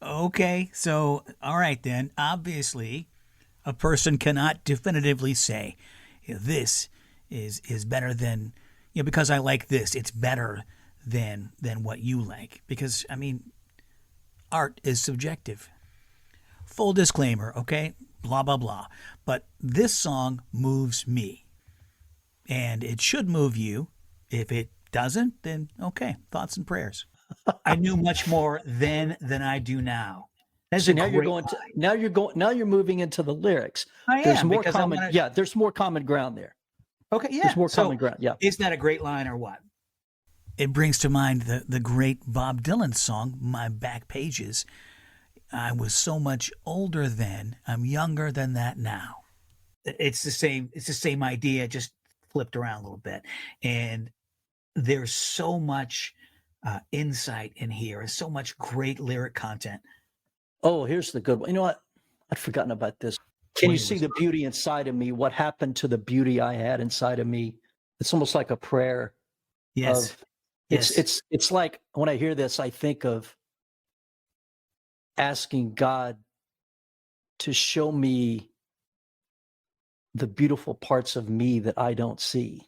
Okay, so all right then. Obviously, a person cannot definitively say this is better than, because I like this, it's better than what you like. Because I mean, art is subjective. Full disclaimer, okay? Blah blah blah. But this song moves me. And it should move you. If it doesn't, then okay, thoughts and prayers. I knew much more then than I do now. That's So a now you're great going to line. now you're moving into the lyrics. I There's am, more because I common. wanna- Yeah, there's more common ground there. Okay, yeah. There's more So, common ground. Yeah. isn't that a great line or what? It brings to mind the great Bob Dylan song, My Back Pages. I was so much older then. I'm younger than that now. It's the same idea, just flipped around a little bit. And there's so much insight in here, and so much great lyric content. Oh, here's the good one. You know what? I'd forgotten about this. Can you see the beauty inside of me? What happened to the beauty I had inside of me? It's almost like a prayer. Yes. Of, Yes. it's like when I hear this, I think of asking God to show me the beautiful parts of me that I don't see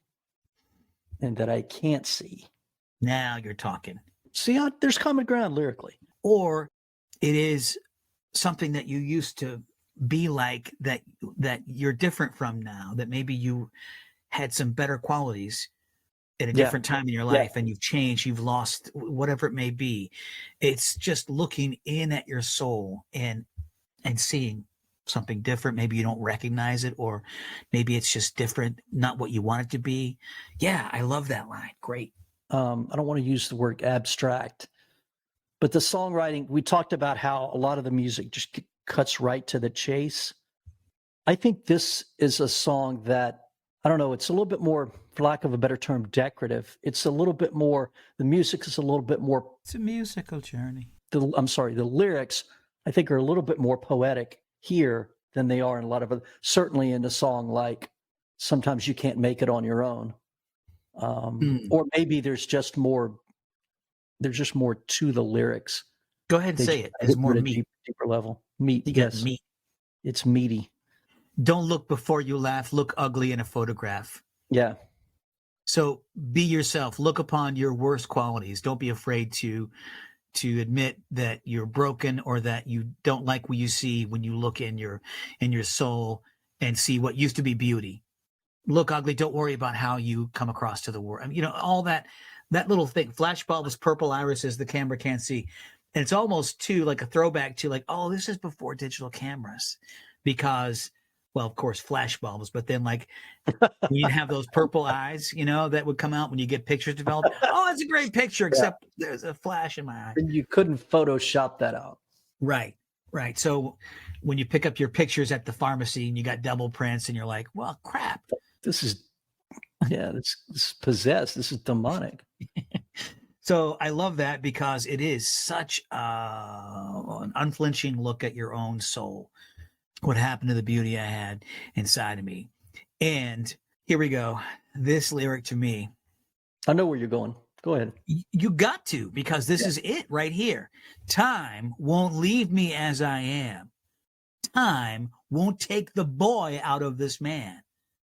and that I can't see. Now you're talking. See, there's common ground lyrically. Or it is something that you used to be like, that you're different from now, that maybe you had some better qualities at a different time in your life, and you've changed, you've lost, whatever it may be. It's just looking in at your soul and seeing something different. Maybe you don't recognize it, or maybe it's just different, not what you want it to be. Yeah, I love that line. Great. I don't want to use the word abstract, but the songwriting, we talked about how a lot of the music just cuts right to the chase. I think this is a song that, I don't know, it's a little bit more, for lack of a better term, decorative. It's a little bit more, the music is a little bit more. It's a musical journey. The lyrics, I think, are a little bit more poetic here than they are in a lot of other, certainly in a song like Sometimes You Can't Make It on Your Own. Or maybe there's just more to the lyrics. Go ahead and say it. There's more meat. Deeper level. Meat. You got Yes. meat. It's meaty. Don't look before you laugh. Look ugly in a photograph. Yeah. So be yourself. Look upon your worst qualities. Don't be afraid to admit that you're broken, or that you don't like what you see when you look in your soul and see what used to be beauty. Look ugly. Don't worry about how you come across to the world. I mean, all that little thing. Flashbulbs, purple irises, the camera can't see. And it's almost too like a throwback to like, oh, this is before digital cameras, because, well, of course, flashbulbs, but then like when you have those purple eyes, that would come out when you get pictures developed. Oh, that's a great picture, except there's a flash in my eye. And you couldn't Photoshop that out. Right. So when you pick up your pictures at the pharmacy and you got double prints and you're like, well, crap. This is possessed. This is demonic. So I love that, because it is such an unflinching look at your own soul. What happened to the beauty I had inside of me? And here we go. This lyric to me. I know where you're going. Go ahead. You got to, because this is it right here. Time won't leave me as I am. Time won't take the boy out of this man.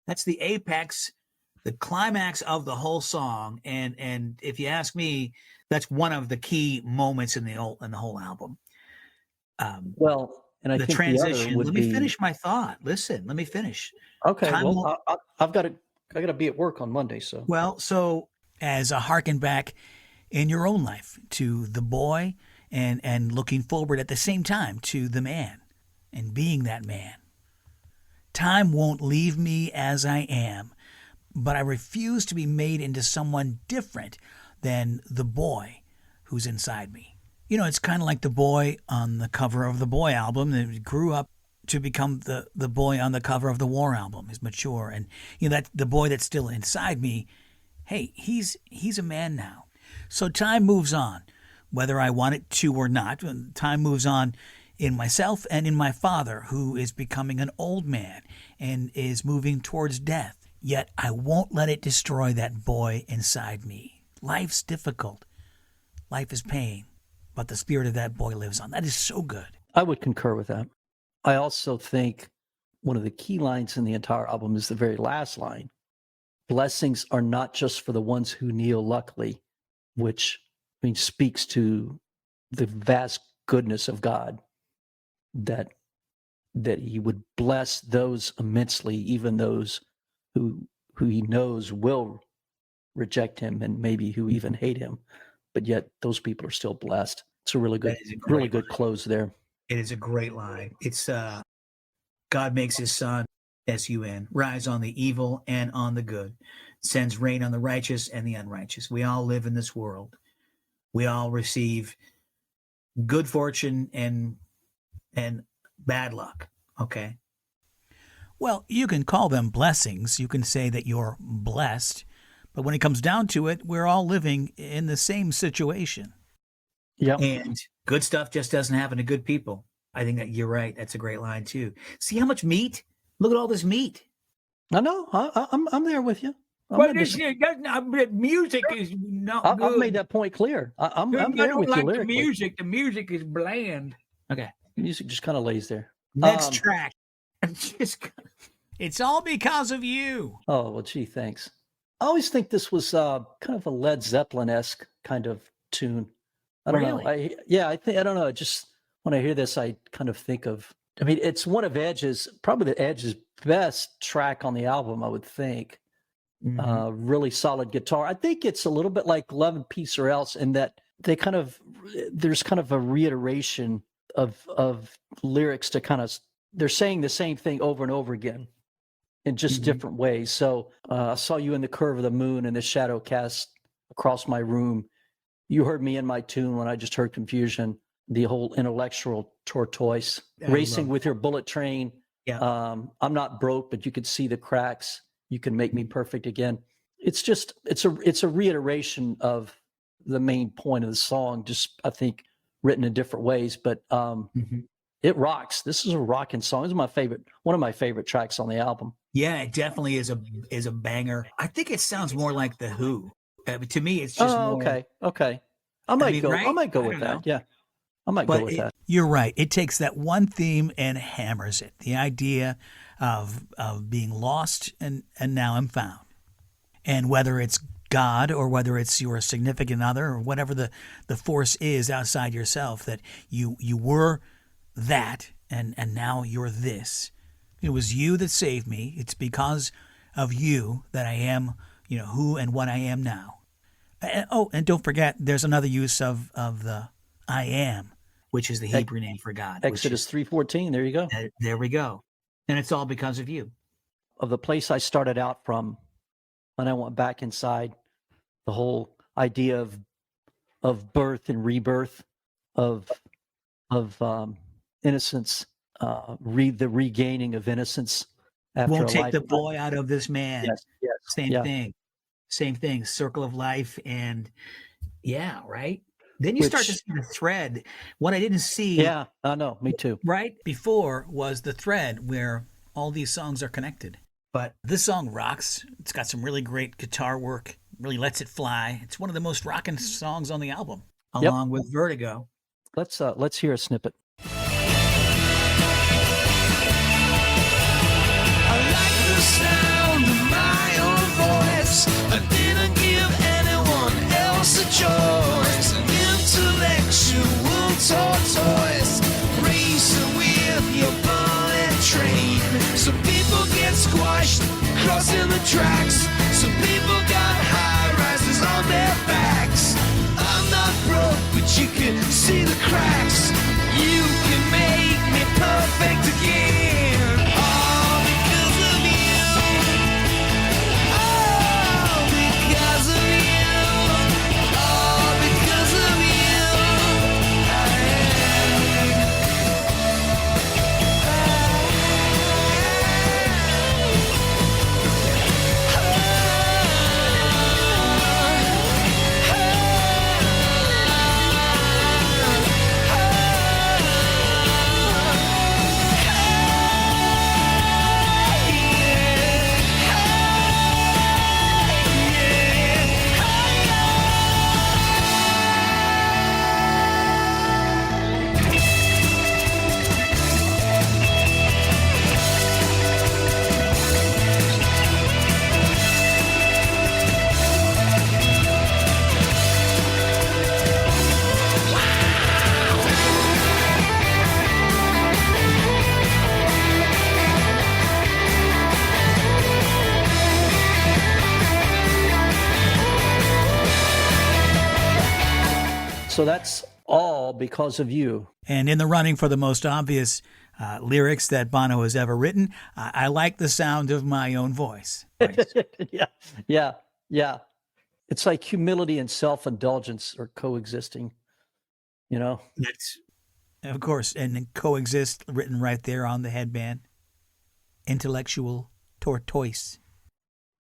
That's the apex, the climax of the whole song. And if you ask me, that's one of the key moments in the whole album. Well, and I the think transition. The other let me finish my thought. Listen, let me finish. Okay. Time Well, I got to be at work on Monday. So. Well, so as a harken back in your own life to the boy, and looking forward at the same time to the man and being that man. Time won't leave me as I am, but I refuse to be made into someone different than the boy who's inside me. It's kind of like the boy on the cover of the Boy album that grew up to become the boy on the cover of the War album, is mature. And, that the boy that's still inside me, hey, he's a man now. So time moves on. whether I want it to or not. Time moves on in myself and in my father, who is becoming an old man and is moving towards death. Yet I won't let it destroy that boy inside me. Life's difficult. Life is pain. But the spirit of that boy lives on. That is so good. I would concur with that. I also think one of the key lines in the entire album is the very last line. Blessings are not just for the ones who kneel luckily, which speaks to the vast goodness of God, that he would bless those immensely, even those who he knows will reject him and maybe who even hate him, but yet those people are still blessed. It's a really good close there. It is a great line. It's God makes his sun, S-U-N, rise on the evil and on the good, sends rain on the righteous and the unrighteous. We all live in this world. We all receive good fortune and bad luck, okay? Well, you can call them blessings. You can say that you're blessed. But when it comes down to it, we're all living in the same situation. Yeah. And good stuff just doesn't happen to good people. I think that you're right. That's a great line too. See how much meat? Look at all this meat. I know. I'm there with you. Music is not good. I've made that point clear. I'm there with you lyrically. The music is bland. Okay. Music just kind of lays there. Next track. It's all because of you. Oh, well, gee, thanks. I always think this was kind of a Led Zeppelin-esque kind of tune. I don't know. I don't know. Just when I hear this, I kind of think of, it's one of probably the Edge's best track on the album, I would think. Really solid guitar. I think it's a little bit like Love and Peace or Else in that there's kind of a reiteration of lyrics to kind of, they're saying the same thing over and over again in just different ways. So I saw you in the curve of the moon and the shadow cast across my room. You heard me in my tune when I just heard confusion. The whole intellectual tortoise, racing with your bullet train. Yeah. I'm not broke, but you could see the cracks. You can make me perfect again. It's a reiteration of the main point of the song, just I think written in different ways, but it rocks. This is a rocking song. This is one of my favorite tracks on the album. Yeah, it definitely is a banger. I think it sounds more like The Who. To me, it's just more... Okay. I might go with that. Know. Yeah. I might go with that. You're right. It takes that one theme and hammers it. The idea of being lost and now I'm found. And whether it's God or whether it's your significant other or whatever the force is outside yourself, that you were that and now you're this. It was you that saved me. It's because of you that I am, who and what I am now. And don't forget, there's another use of the I am, which is the Hebrew name for God. Exodus 3:14. There you go. There we go. And it's all because of you. Of the place I started out from, when I went back inside, the whole idea of birth and rebirth, of innocence, the regaining of innocence after Won't a take lifetime. the boy out of this man. Yes. Same thing. Circle of life. And yeah, right. Then you start to see the thread. What I didn't see. Yeah, I know. Me too. Right before was the thread where all these songs are connected. But this song rocks. It's got some really great guitar work. Really lets it fly. It's one of the most rocking songs on the album, along with Vertigo. Let's hear a snippet. I like the sound of my own voice. I didn't give anyone else a choice. An intellectual tortoise, racing with your bullet train. Some people get squashed crossing the tracks. Some people got high rises on their backs. I'm not broke, but you can see the cracks. You can make me perfect again. All because of you. All because of you. All because of you. So that's all because of you. And in the running for the most obvious lyrics that Bono has ever written, I like the sound of my own voice. Yeah. It's like humility and self-indulgence are coexisting, you know? That's, of course, and then coexist written right there on the headband. Intellectual tortoise.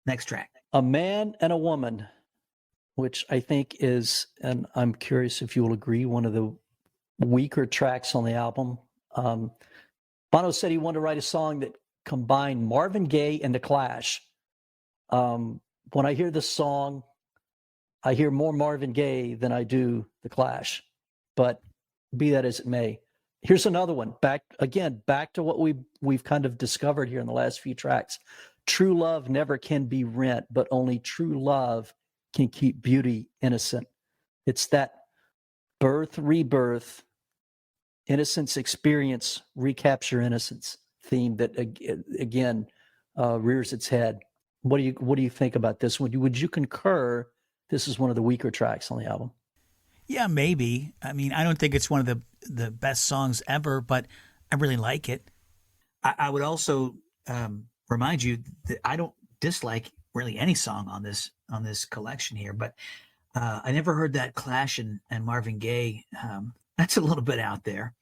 Next track. A Man and a Woman, which I think is, and I'm curious if you will agree, one of the weaker tracks on the album. Bono said he wanted to write a song that combined Marvin Gaye and The Clash. When I hear this song, I hear more Marvin Gaye than I do The Clash. But be that as it may, here's another one. Back to what we've kind of discovered here in the last few tracks. True love never can be rent, but only true love can keep beauty innocent. It's that birth, rebirth, innocence experience, recapture innocence theme that again rears its head. What do you think about this? Would you concur this is one of the weaker tracks on the album? Yeah, maybe. I mean, I don't think it's one of the best songs ever, but I really like it. I would also remind you that I don't dislike really any song on this collection here, but I never heard that Clash and Marvin Gaye. That's a little bit out there.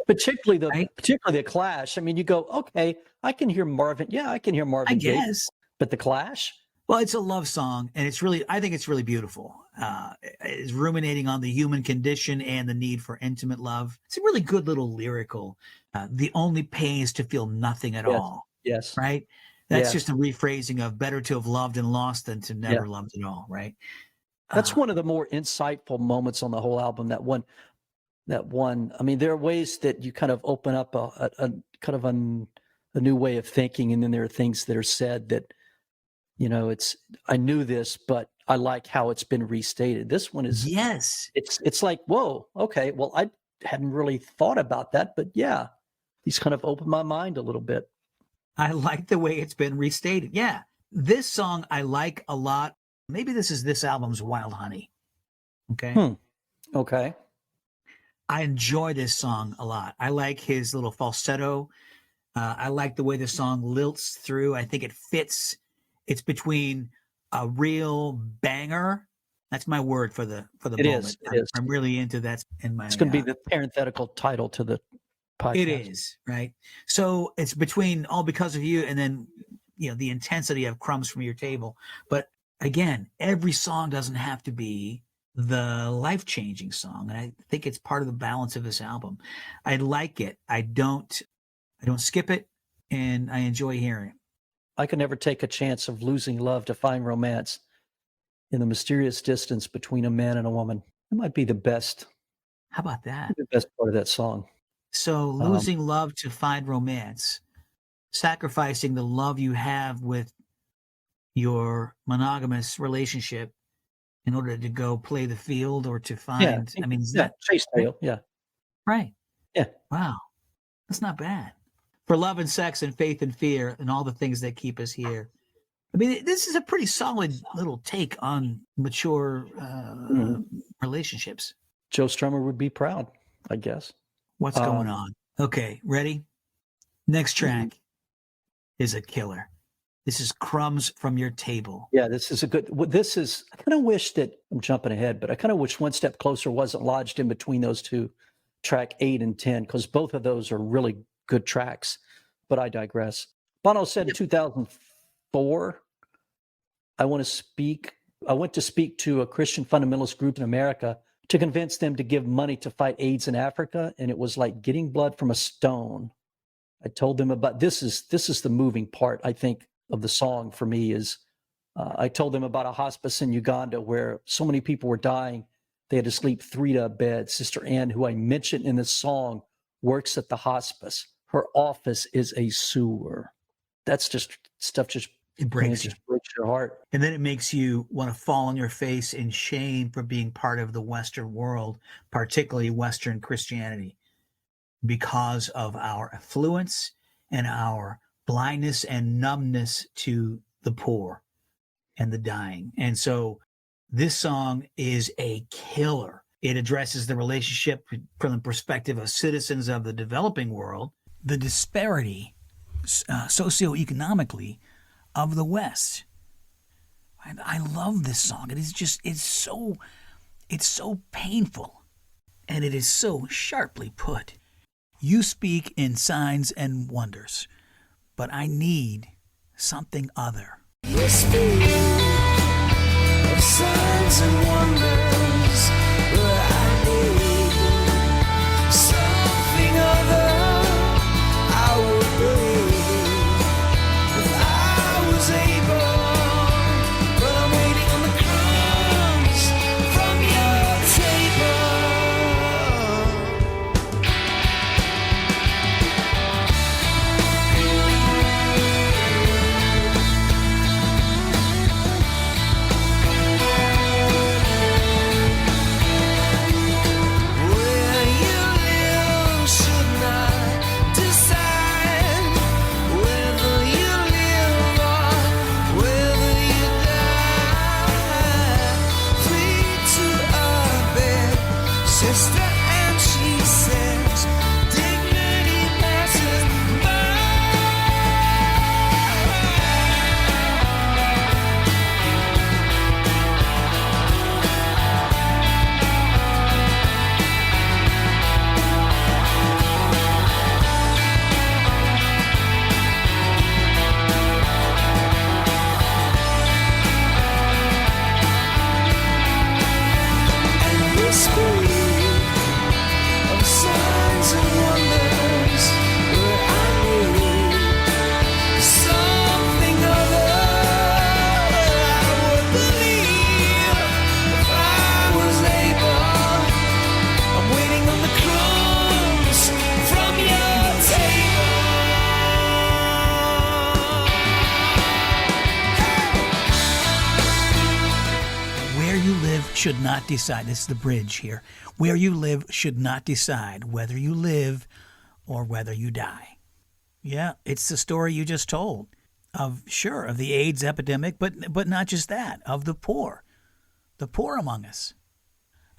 particularly Right? the Clash. I mean, you go, okay, I can hear Marvin. Yeah, I can hear Marvin I Gaye, guess. but the Clash. Well, it's a love song, and I think it's really beautiful. It's ruminating on the human condition and the need for intimate love. It's a really good little lyrical. The only pain is to feel nothing at all. Yes. Right? That's Yeah. just a rephrasing of better to have loved and lost than to never loved at all. Right? That's one of the more insightful moments on the whole album. That one. I mean, there are ways that you kind of open up a kind of a new way of thinking, and then there are things that are said that, you know, I knew this, but I like how it's been restated. This one is Yes. It's like, whoa, okay, well, I hadn't really thought about that, but yeah, these kind of opened my mind a little bit. I like the way it's been restated. Yeah. This song I like a lot. Maybe this is this album's Wild Honey. Okay. Okay. I enjoy this song a lot. I like his little falsetto. I like the way the song lilts through. I think it fits. It's between a real banger. That's my word for the It moment. is. I'm really into that in my. It's going to be the parenthetical title to the podcast. It is, right? So it's between All Because of You and then, you know, the intensity of Crumbs from Your Table. But again, every song doesn't have to be the life-changing song. And I think it's part of the balance of this album. I like it. I don't skip it, and I enjoy hearing it. I could never take a chance of losing love to find romance in the mysterious distance between a man and a woman. It might be the best. How about that? The best part of that song. So losing love to find romance, sacrificing the love you have with your monogamous relationship in order to go play the field or to find, I mean, is that chase tail? Yeah. right? Yeah. Wow. That's not bad. For love and sex and faith and fear and all the things that keep us here. I mean, this is a pretty solid little take on mature relationships. Joe Strummer would be proud, I guess. What's going on? Okay, ready? Next track is a killer. This is Crumbs from Your Table. Yeah, this is I kind of wish that, I'm jumping ahead, but I kind of wish One Step Closer wasn't lodged in between those two, track 8 and 10, because both of those are really good tracks, but I digress. Bono said in 2004, I went to speak to a Christian fundamentalist group in America to convince them to give money to fight AIDS in Africa, and it was like getting blood from a stone. I told them about this is the moving part, I think, of the song for me is I told them about a hospice in Uganda where so many people were dying. They had to sleep 3 to a bed. Sister Ann, who I mentioned in the song, works at the hospice. Her office is a sewer. That's just stuff it breaks you. Just breaks your heart. And then it makes you want to fall on your face in shame for being part of the Western world, particularly Western Christianity, because of our affluence and our blindness and numbness to the poor and the dying. And so this song is a killer. It addresses the relationship from the perspective of citizens of the developing world, the disparity socioeconomically of the West. And I love this song. It is just, it's so painful, and it is so sharply put. You speak in signs and wonders, but I need something other. You speak of signs and wonders, but I need something other. I would believe if I was able, but I'm waiting on the crumbs from your table. Where you live should not decide whether you live or whether you die. Flee to a bed, sister, and she says dignity passes by. And we speak of signs and wonders, but I need something other. I would believe if I was able. I'm waiting on the crumbs from your table. Where you live should not decide. This is the bridge here. Where you live should not decide whether you live or whether you die. Yeah, it's the story you just told of the AIDS epidemic, but not just that, of the poor among us.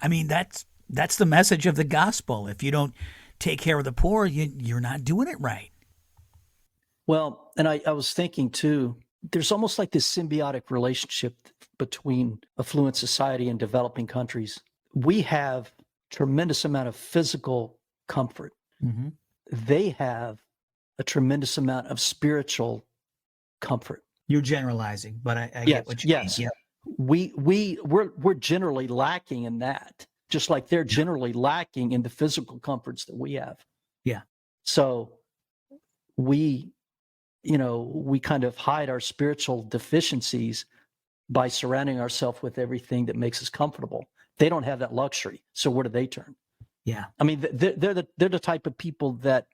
I mean, that's the message of the gospel. If you don't take care of the poor, you're not doing it right. Well, and I was thinking too, there's almost like this symbiotic relationship between affluent society and developing countries. We have tremendous amount of physical comfort. Mm-hmm. They have a tremendous amount of spiritual comfort. You're generalizing, but I Yes, get what you yes. mean. We're generally lacking in that, just like they're generally lacking in the physical comforts that we have. Yeah. So we kind of hide our spiritual deficiencies by surrounding ourselves with everything that makes us comfortable. They don't have that luxury. So where do they turn? Yeah. I mean, they're the type of people that,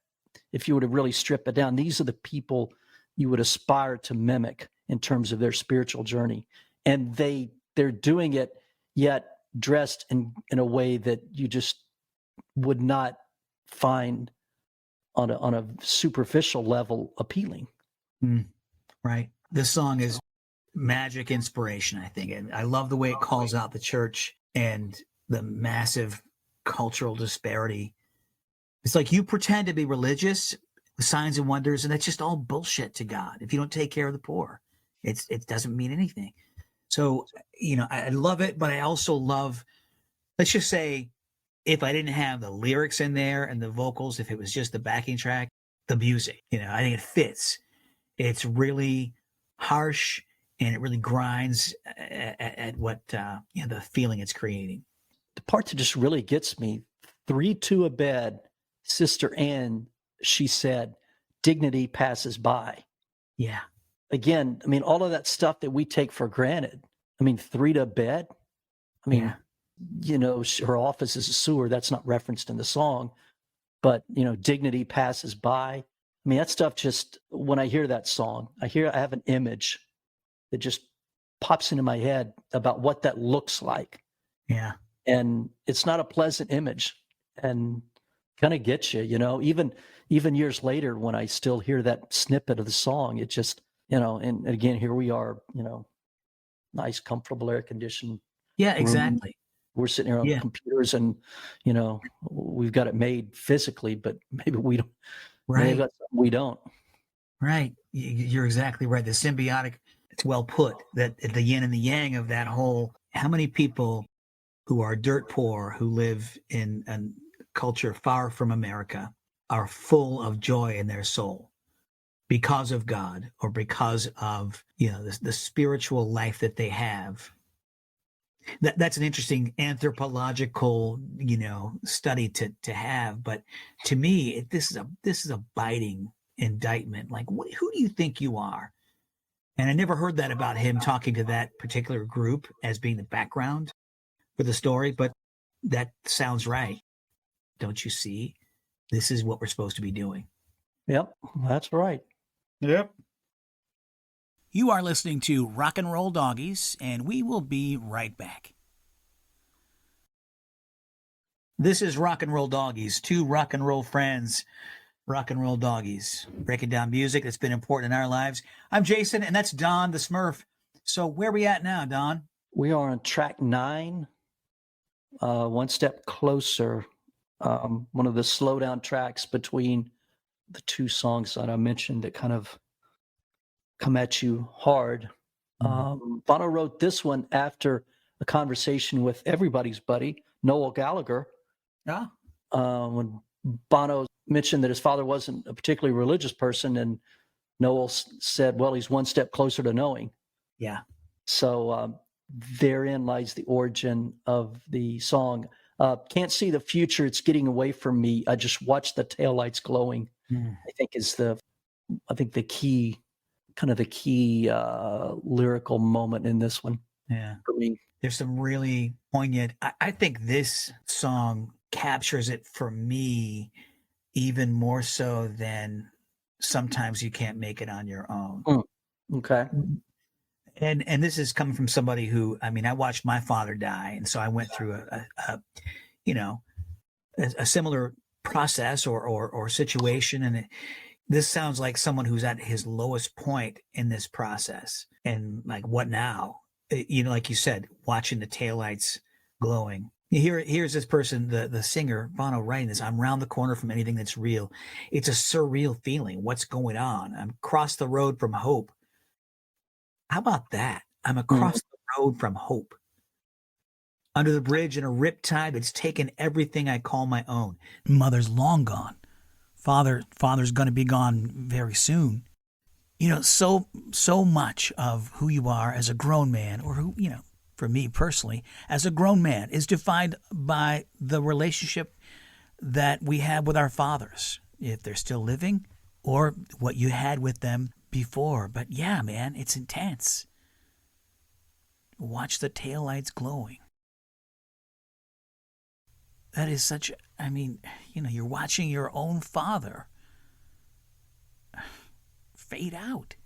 if you were to really strip it down, these are the people you would aspire to mimic in terms of their spiritual journey. And they're doing it, yet dressed in a way that you just would not find on a superficial level appealing. Right. This song is magic inspiration, I think. And I love the way it calls out the church and the massive cultural disparity. It's like you pretend to be religious, signs and wonders, and that's just all bullshit to God. If you don't take care of the poor, it doesn't mean anything. So, I love it, but I also love, let's just say, if I didn't have the lyrics in there and the vocals, if it was just the backing track, the music, I think it fits. It's really harsh and it really grinds at what, the feeling it's creating. The part that just really gets me, 3 to a bed, Sister Ann, she said, dignity passes by. Yeah. Again, I mean, all of that stuff that we take for granted. I mean, 3 to bed. I mean, her office is a sewer. That's not referenced in the song, but dignity passes by. I mean, that stuff just, when I hear that song, I have an image that just pops into my head about what that looks like. Yeah. And it's not a pleasant image, and kind of gets you, even years later when I still hear that snippet of the song, it just, and again, here we are, nice, comfortable air conditioned. Yeah, exactly. We're sitting here on Yeah. computers and, we've got it made physically, but maybe we don't. Maybe Right. got something we don't. Right. You're exactly right. The symbiotic, it's well put, that the yin and the yang of that whole, how many people who are dirt poor, who live in a culture far from America, are full of joy in their soul because of God or because of, the spiritual life that they have. That's an interesting anthropological, study to have. But to me, this is a biting indictment. Like, who do you think you are? And I never heard that about him talking to that particular group as being the background for the story, but that sounds right. Don't you see? This is what we're supposed to be doing. Yep, that's right. Yep. You are listening to Rock and Roll Doggies, and we will be right back. This is Rock and Roll Doggies, two rock and roll friends, rock and roll doggies, breaking down music that's been important in our lives. I'm Jason, and that's Don the Smurf. So where are we at now, Don? We are on track 9, One Step Closer, one of the slow down tracks between the two songs that I mentioned that kind of come at you hard. Bono wrote this one after a conversation with everybody's buddy, Noel Gallagher. Yeah. When Bono mentioned that his father wasn't a particularly religious person, and Noel said, well, he's one step closer to knowing. Yeah. So therein lies the origin of the song. Can't see the future, it's getting away from me. I just watch the taillights glowing. I think is the key, kind of the key lyrical moment in this one. Yeah. For me. There's some really poignant, I think this song captures it for me even more so than Sometimes You Can't Make It on Your Own. Okay. And this is coming from somebody who, I watched my father die. And so I went through a similar process or situation. And this sounds like someone who's at his lowest point in this process. And like, what now? Like you said, watching the taillights glowing. Here's this person, the singer, Bono, writing this. I'm round the corner from anything that's real. It's a surreal feeling. What's going on? I'm across the road from hope. How about that? I'm across the road from hope. Under the bridge in a riptide that's taken everything I call my own. Mother's long gone. Father's going to be gone very soon. So much of who you are as a grown man, or who, for me personally, as a grown man, is defined by the relationship that we have with our fathers, if they're still living, or what you had with them before. But yeah, man, it's intense. Watch the taillights glowing. That is such, you're watching your own father fade out.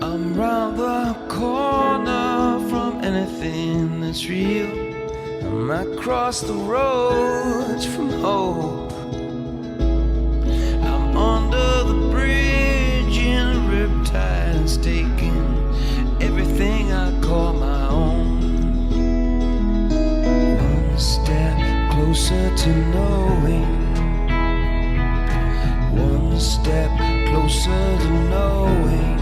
I'm round the corner from anything that's real. I'm across the roads from hope. I'm under the bridge in a riptide and taking everything I call my own. One step closer to knowing. One step closer to knowing.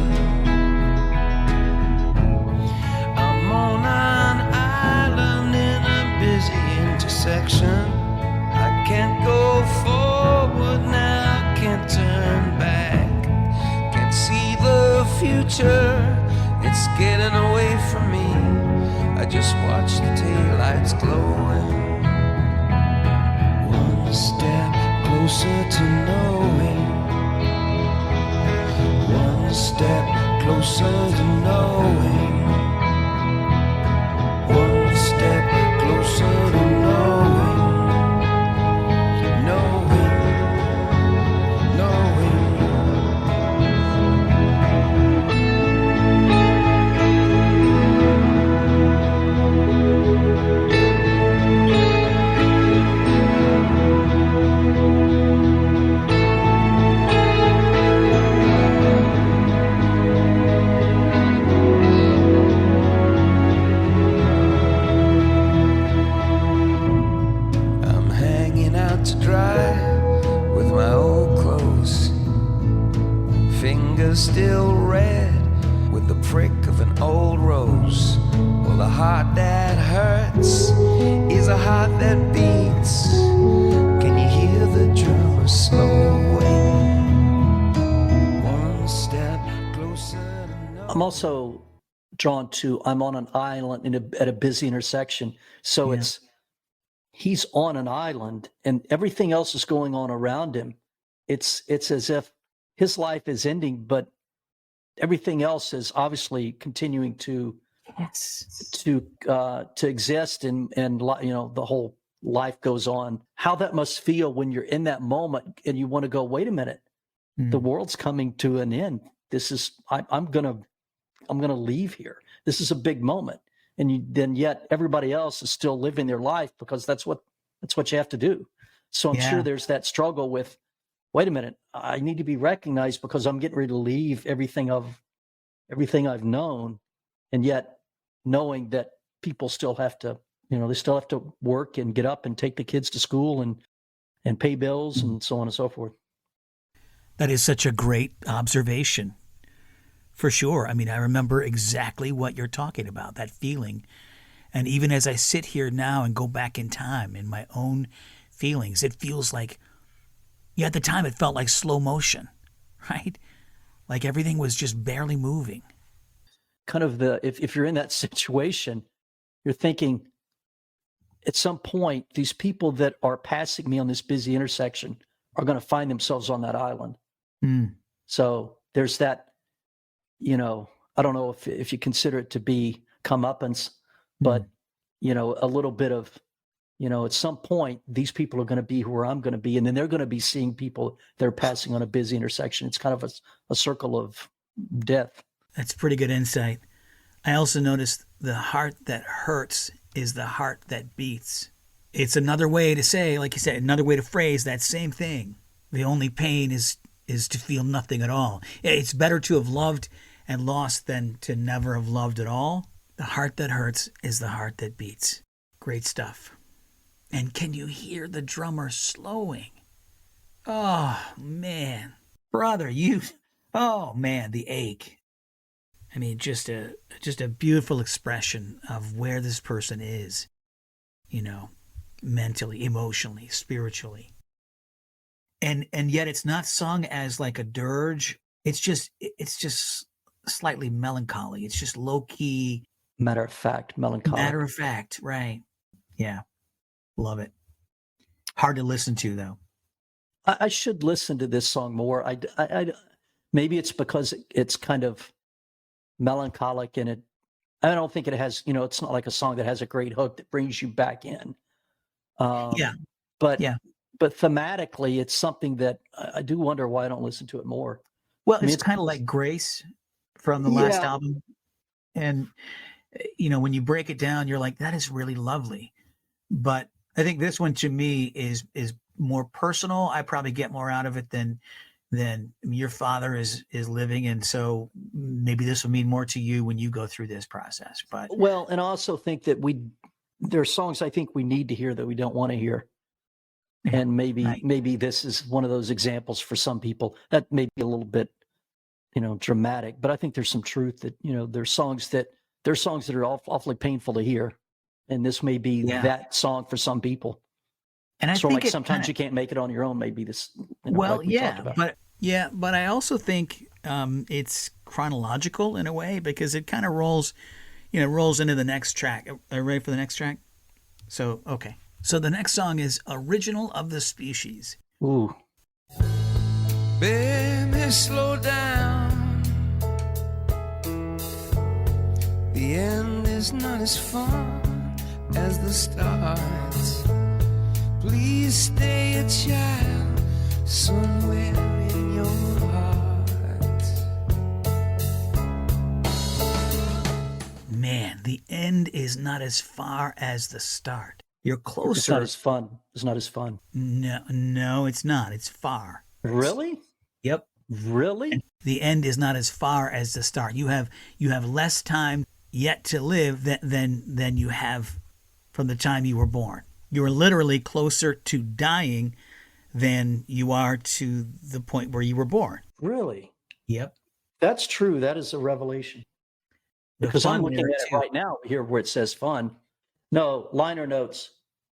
I'm on an island in a busy intersection. I can't go forward now, can't turn back. Can't see the future, it's getting away from me. I just watch the taillights glowing. One step closer to knowing. One step closer to knowing. One step closer to knowing. fingers still red with the prick of an old rose. Well, the heart that hurts is a heart that beats. Can you hear the drummer slowing? One step closer to know. I'm also drawn to, I'm on an island at a busy intersection. So Yeah. he's on an island and everything else is going on around him. It's as if his life is ending, but everything else is obviously continuing to exist, and the whole life goes on. How that must feel when you're in that moment and you want to go, wait a minute, the world's coming to an end. This is I'm gonna leave here. This is a big moment, and yet everybody else is still living their life because that's what you have to do. So I'm sure there's that struggle with, wait a minute, I need to be recognized because I'm getting ready to leave everything I've known, and yet knowing that people still have to, they still have to work and get up and take the kids to school and pay bills and so on and so forth. That is such a great observation, for sure. I mean, I remember exactly what you're talking about, that feeling. And even as I sit here now and go back in time in my own feelings, it feels like, at the time it felt like slow motion, right? Like everything was just barely moving. Kind of if you're in that situation, you're thinking, at some point, these people that are passing me on this busy intersection are going to find themselves on that island. So there's that, I don't know if you consider it to be comeuppance, but, a little bit of, at some point, these people are going to be where I'm going to be. And then they're going to be seeing people that are passing on a busy intersection. It's kind of a circle of death. That's pretty good insight. I also noticed the heart that hurts is the heart that beats. It's another way to say, like you said, another way to phrase that same thing. The only pain is to feel nothing at all. It's better to have loved and lost than to never have loved at all. The heart that hurts is the heart that beats. Great stuff. And can you hear the drummer slowing? Oh, man. Brother, oh, man, the ache. I mean, just a beautiful expression of where this person is, mentally, emotionally, spiritually. And yet it's not sung as like a dirge. It's just slightly melancholy. It's just low key. Matter of fact, melancholy. Matter of fact, right. Yeah. Love it. Hard to listen to, though. I should listen to this song more. I maybe it's because it's kind of melancholic, and I don't think it has, it's not like a song that has a great hook that brings you back in. But thematically, it's something that I do wonder why I don't listen to it more. Well, it's kind of like Grace from the last album. And, when you break it down, you're like, that is really lovely. But I think this one to me is more personal. I probably get more out of it than your father is living. And so maybe this will mean more to you when you go through this process. But and I also think that there are songs I think we need to hear that we don't want to hear. And maybe this is one of those examples for some people that may be a little bit, dramatic, but I think there's some truth that, there's songs that are awfully painful to hear. And this may be that song for some people. And I think like sometimes you can't make it on your own. Maybe this. But I also think it's chronological in a way because it kind of rolls into the next track. Are you ready for the next track? So okay. So the next song is "Original of the Species." Ooh. Baby, slow down. The end is not as fun as the start. Please stay a child somewhere in your heart. Man, the end is not as far as the start. You're closer. It's not as fun. It's not as fun. No, it's not. It's far. Really? Yep. Really? And the end is not as far as the start. You have less time yet to live than you have from the time you were born. You are literally closer to dying than you are to the point where you were born. Really? Yep. That's true. That is a revelation. The Because I'm fun looking lyric, at it too. right now here where it says fun. No, liner notes.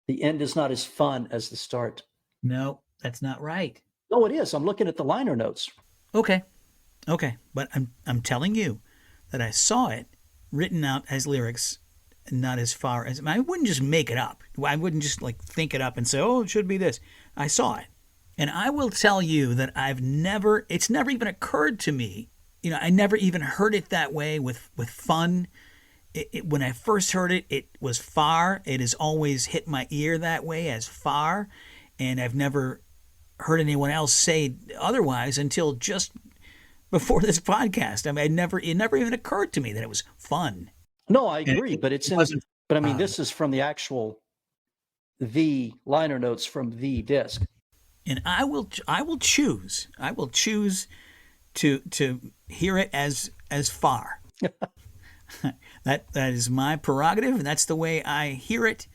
The end is not as fun as the start. No, that's not right. No, it is. I'm looking at the liner notes. Okay. Okay. But I'm telling you that I saw it written out as lyrics, not as far as I wouldn't just make it up. I wouldn't just like think it up and say, oh, it should be this. I saw it. And I will tell you that it's never even occurred to me. You know, I never even heard it that way with fun. When I first heard it, it was far. It has always hit my ear that way as far. And I've never heard anyone else say otherwise until just before this podcast. I mean, it never even occurred to me that it was fun. No, I agree, but it's in. But I mean, um, this is from the liner notes from the disc. And I will choose to hear it as far. that is my prerogative, and that's the way I hear it,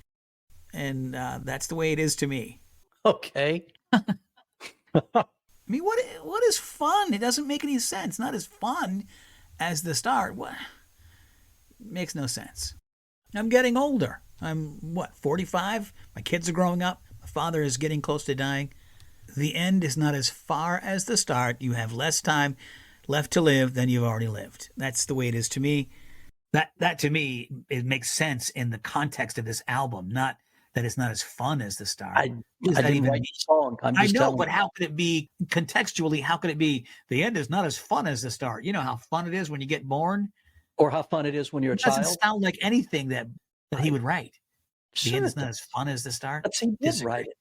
and that's the way it is to me. Okay. I mean, what is fun? It doesn't make any sense. Not as fun as the start. What? It makes no sense. I'm getting older. I'm 45? My kids are growing up. My father is getting close to dying. The end is not as far as the start. You have less time left to live than you've already lived. That's the way it is to me. That to me, it makes sense in the context of this album, not that it's not as fun as the start. I didn't write the song. I know, but how could it be contextually? How could it be the end is not as fun as the start? You know how fun it is when you get born? Or how fun it is when you're a child? It doesn't sound like anything that he would write. The Sure end it is not does. as fun as the start. But he did Disagree. write it.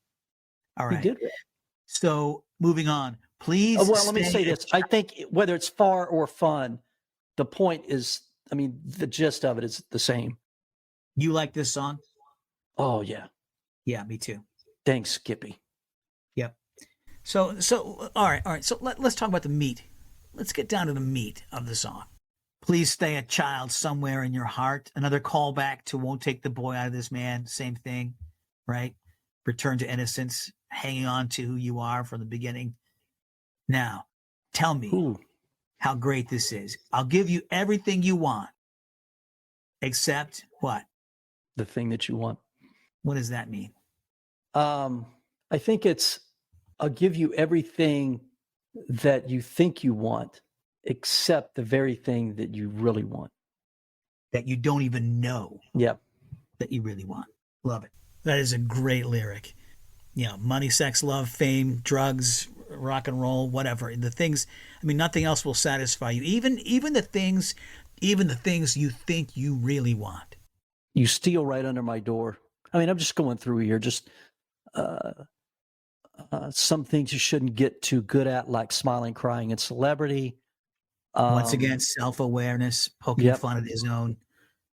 All He right. did write it. So moving on, please. Well, let me stay say a this. I think whether it's far or fun, the point is, I mean, the gist of it is the same. You like this song? Oh, yeah. Yeah, me too. Thanks, Skippy. Yep. So all right. So let's talk about the meat. Let's get down to the meat of the song. Please stay a child somewhere in your heart. Another callback to Won't Take the Boy Out of This Man. Same thing, right? Return to innocence, hanging on to who you are from the beginning. Now, tell me Ooh. how great this is. I'll give you everything you want, except what? The thing that you want. What does that mean? I think it's, I'll give you everything that you think you want, except the very thing that you really want. That you don't even know Yeah. that you really want. Love it. That is a great lyric. You know, money, sex, love, fame, drugs, rock and roll, whatever. The things, I mean, nothing else will satisfy you. Even the things you think you really want. You steal right under my door. I mean, I'm just going through here. Just some things you shouldn't get too good at, like smiling, crying, and celebrity. Once again, self-awareness, poking Yep. fun at his own You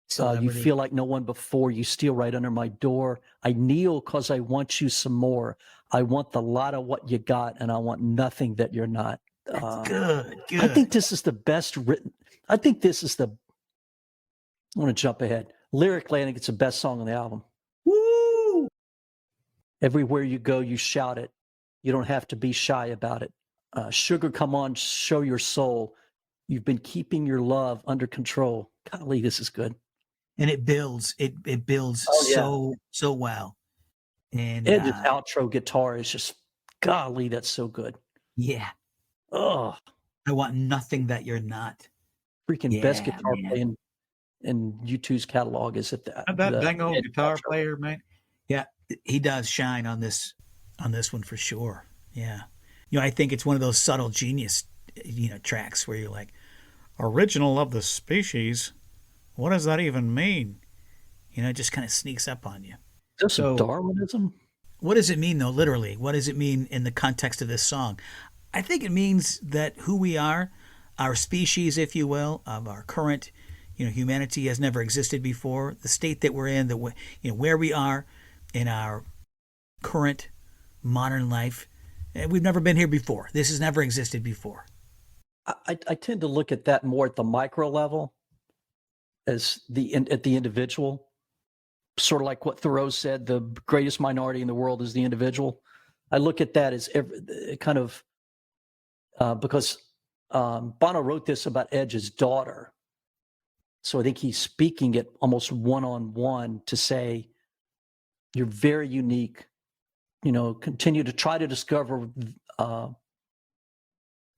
celebrity. feel like no one before. You steal right under my door. I kneel because I want you some more. I want the lot of what you got, and I want nothing that you're not. That's good. I think this is the best written. I think this is the. I want to jump ahead. Lyrically, I think it's the best song on the album. Woo! Everywhere you go, you shout it. You don't have to be shy about it. Sugar, come on, show your soul. You've been keeping your love under control. Golly, this is good. And it builds. It builds so well. And And its outro guitar is just, golly, that's so good. yeah, Oh, I want nothing that you're not. freaking best Yeah, guitar man. playing in U2's catalog is at that. That the dang old end guitar outro. player, man. Yeah, he does shine on this one for sure. Yeah, you know, I think it's one of those subtle genius, tracks where you're like, original of the species. What does that even mean? You know, it just kind of sneaks up on you. Is this So- some Darwinism? What does it mean, though, literally? What does it mean in the context of this song? I think it means that who we are, our species, if you will, of our current, humanity has never existed before. The state that we're in, where we are in our current modern life, we've never been here before. This has never existed before. I tend to look at that more at the micro level as at the individual. Sort of like what Thoreau said, the greatest minority in the world is the individual. I look at that as kind of because Bono wrote this about Edge's daughter. So I think he's speaking it almost one-on-one to say, you're very unique. Continue to try to discover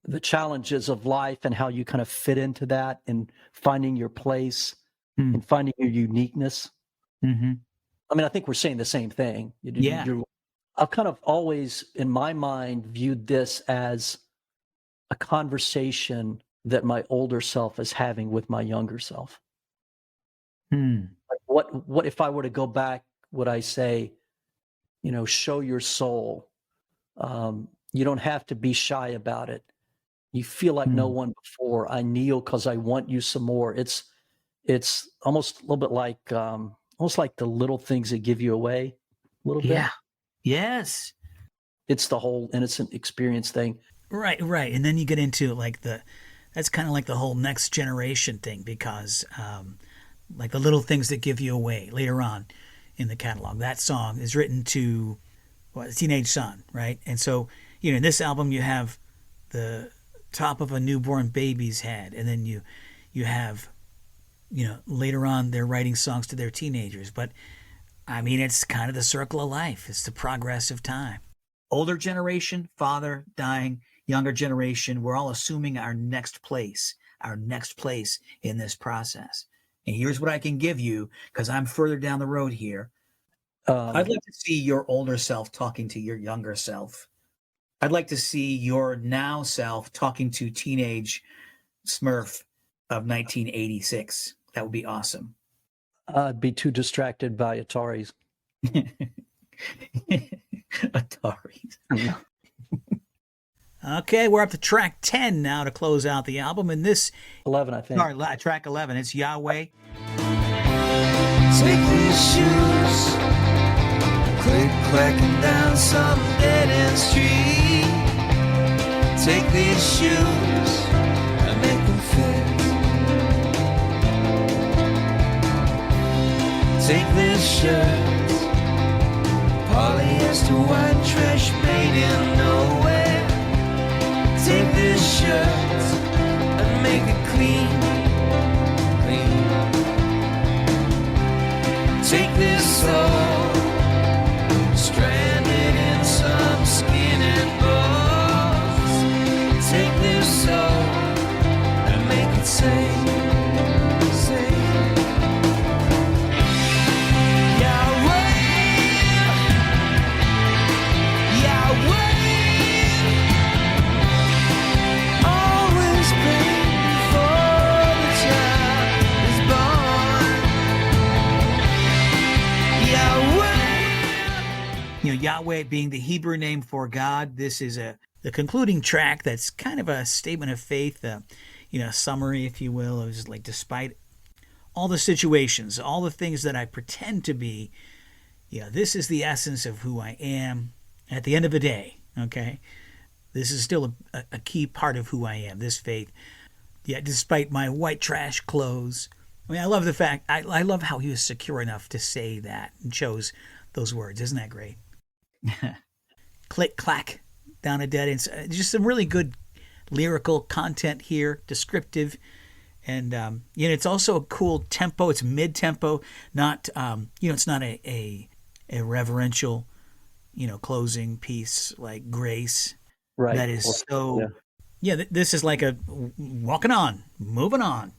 the challenges of life and how you kind of fit into that and finding your place and finding your uniqueness. Mm-hmm. I mean, I think we're saying the same thing. Yeah. I've kind of always, in my mind, viewed this as a conversation that my older self is having with my younger self. Like what if I were to go back, would I say, show your soul. You don't have to be shy about it. You feel like no one before. I kneel because I want you some more. It's almost a little bit like almost like the little things that give you away a little bit. Yeah. Yes. It's the whole innocent experience thing. Right. And then you get into that's kind of like the whole next generation thing, because like the little things that give you away later on in the catalog. That song is written to a teenage son, right? And so, in this album you have the top of a newborn baby's head, and then you have, later on they're writing songs to their teenagers. But I mean, it's kind of the circle of life. It's the progress of time. Older generation, father dying, younger generation, we're all assuming our next place in this process. And here's what I can give you, because I'm further down the road here. I'd like to see your older self talking to your younger self. I'd like to see your now self talking to teenage Smurf of 1986. That would be awesome. I'd be too distracted by Ataris. Ataris. Okay, we're up to track 10 now to close out the album. And this 11, I think. Sorry, track 11. It's Yahweh. Take these shoes, click clacking down some dead end street. Take these shoes and make them fit. Take this shirt, polyester white trash made in nowhere. Take this shirt and make it clean. Take this soul, stranded in some skin and bones. Take this soul and make it say Yahweh, Yahweh. Always been before the child is born. Yahweh. Yahweh being the Hebrew name for God. This is the concluding track that's kind of a statement of faith, summary, if you will. It was like, despite all the situations, all the things that I pretend to be, this is the essence of who I am at the end of the day, okay? This is still a key part of who I am, this faith. Yeah, despite my white trash clothes. I mean, I love the fact, I love how he was secure enough to say that and chose those words. Isn't that great? Click, clack, down a dead end. Just some really good lyrical content here, descriptive. And, it's also a cool tempo. It's mid-tempo, not, it's not a reverential, closing piece like Grace. Right. That is so, this is like a walking on, moving on.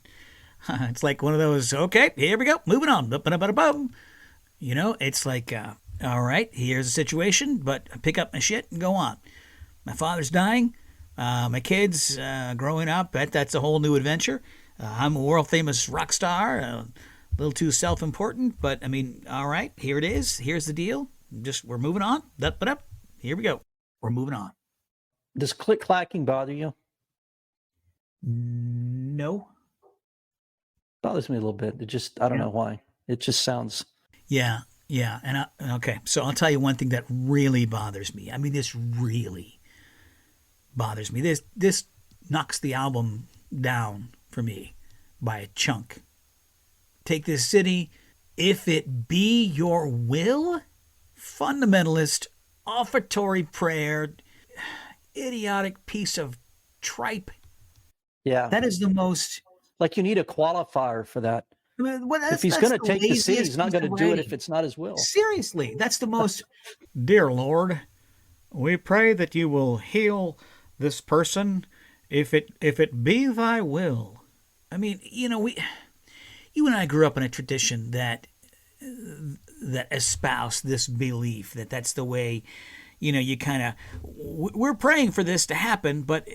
It's like one of those, okay, here we go, moving on. It's like, all right, here's a situation, but I pick up my shit and go on. My father's dying. My kids growing up, that's a whole new adventure. I'm a world famous rock star, a little too self-important, but I mean, all right, here it is. Here's the deal. We're moving on. Here we go. We're moving on. Does click clacking bother you? No. Bothers me a little bit. I don't know why. It just sounds. Yeah. And okay, so I'll tell you one thing that really bothers me. I mean, this really bothers me. This knocks the album down for me by a chunk. Take this city, if it be your will, fundamentalist, offertory prayer, idiotic piece of tripe Yeah. That is the most. Like you need a qualifier for that. I mean, well, If he's that's going to the take the city, laziest he's not piece going of to do it if writing. it's not his will. Seriously, that's the most. Dear Lord, we pray that you will heal this person, if it be thy will. I mean, you and I grew up in a tradition that espoused this belief that that's the way, you kind of, we're praying for this to happen, but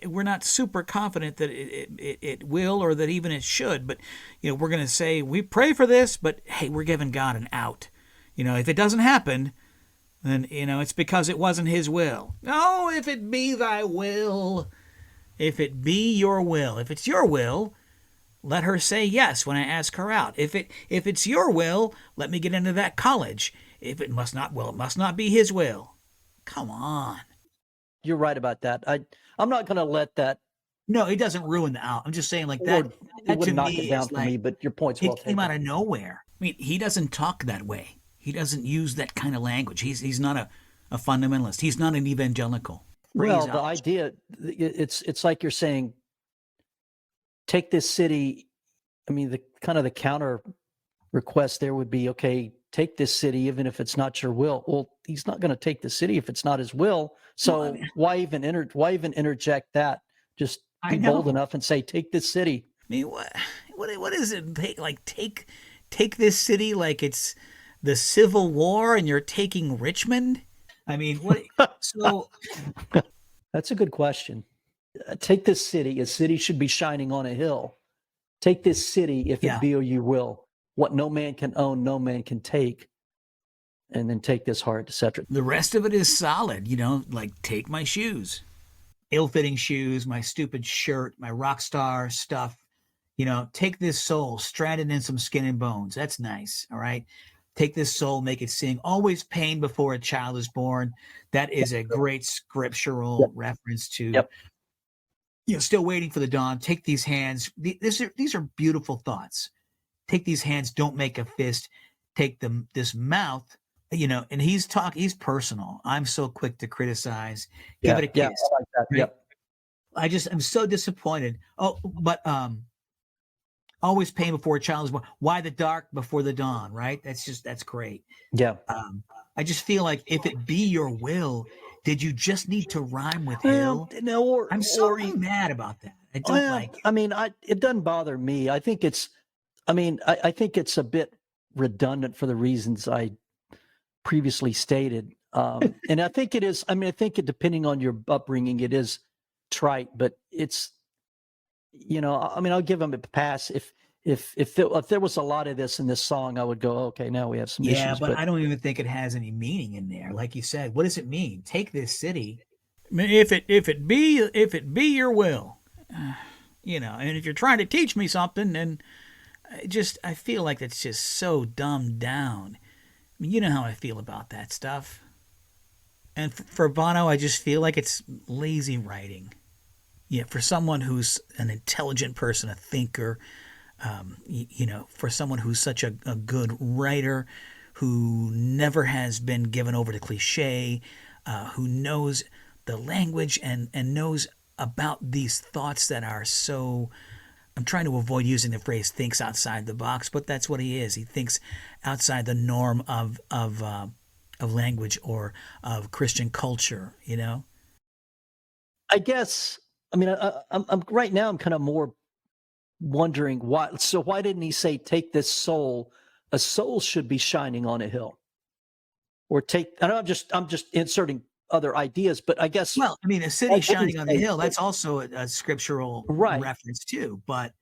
we're not super confident that it will, or that even it should. But we're going to say we pray for this, but hey, we're giving God an out. If it doesn't happen, then it's because it wasn't His will. Oh, if it be thy will, if it be your will, if it's your will, let her say yes when I ask her out. If it's your will, let me get into that college. If it must not, well, it must not be His will. Come on. You're right about that. I'm not going to let that. No, it doesn't ruin the out. I'm just saying, like that. Or it That would to knock me it down is for like me, but your point's well it came taken. out of nowhere. I mean, he doesn't talk that way. He doesn't use that kind of language. He's not a fundamentalist. He's not an evangelical. Well, the Phraseology. idea, it's like you're saying, take this city. I mean, the counter request there would be, okay, take this city even if it's not your will. Well, he's not going to take the city if it's not his will. So Well, I mean, why even interject that? Just I be bold know. enough and say, take this city. I mean, what is it like? Take this city like it's the Civil War and you're taking Richmond. I mean, what? So That's a good question. Take this city. A city should be shining on a hill. Take this city if yeah, it be you will. What no man can own, no man can take. And then take this heart, etc. the rest of it is solid. Like take my shoes, ill-fitting shoes, my stupid shirt, my rock star stuff. Take this soul, strand it in some skin and bones. That's nice. All right. Take this soul, make it sing. Always pain before a child is born. That is a great scriptural Yep. reference to, Yep. Still waiting for the dawn. Take these hands. These are beautiful thoughts. Take these hands. Don't make a fist. Take this mouth. And he's personal. I'm so quick to criticize. Give it a kiss. Yeah, I like that. Right? Yep. I'm so disappointed. Oh, but always pain before a child is born. Why the dark before the dawn, right? That's great. Yeah. I just feel like if it be your will, did you just need to rhyme with hill? No, I'm so mad about that. I don't like it. I mean, it doesn't bother me. I think it's a bit redundant for the reasons I previously stated. And I think it is, I think it, depending on your upbringing, it is trite, but it's, I'll give them a pass. If there was a lot of this in this song, I would go, okay, now we have some issues. Yeah, but I don't even think it has any meaning in there. Like you said, what does it mean? Take this city. If it be your will, and if you're trying to teach me something, then I feel like it's just so dumbed down. I mean, you know how I feel about that stuff. And for Bono, I just feel like it's lazy writing. Yeah, for someone who's an intelligent person, a thinker, for someone who's such a good writer, who never has been given over to cliche, who knows the language and knows about these thoughts that are so. I'm trying to avoid using the phrase "thinks outside the box," but that's what he is. He thinks outside the norm of language or of Christian culture. I guess. I'm right now. I'm kind of more wondering why. So why didn't he say, "Take this soul"? A soul should be shining on a hill, or take. I know I'm just inserting other ideas, but I guess. Well, a city shining on the hill. That's also a scriptural reference too. But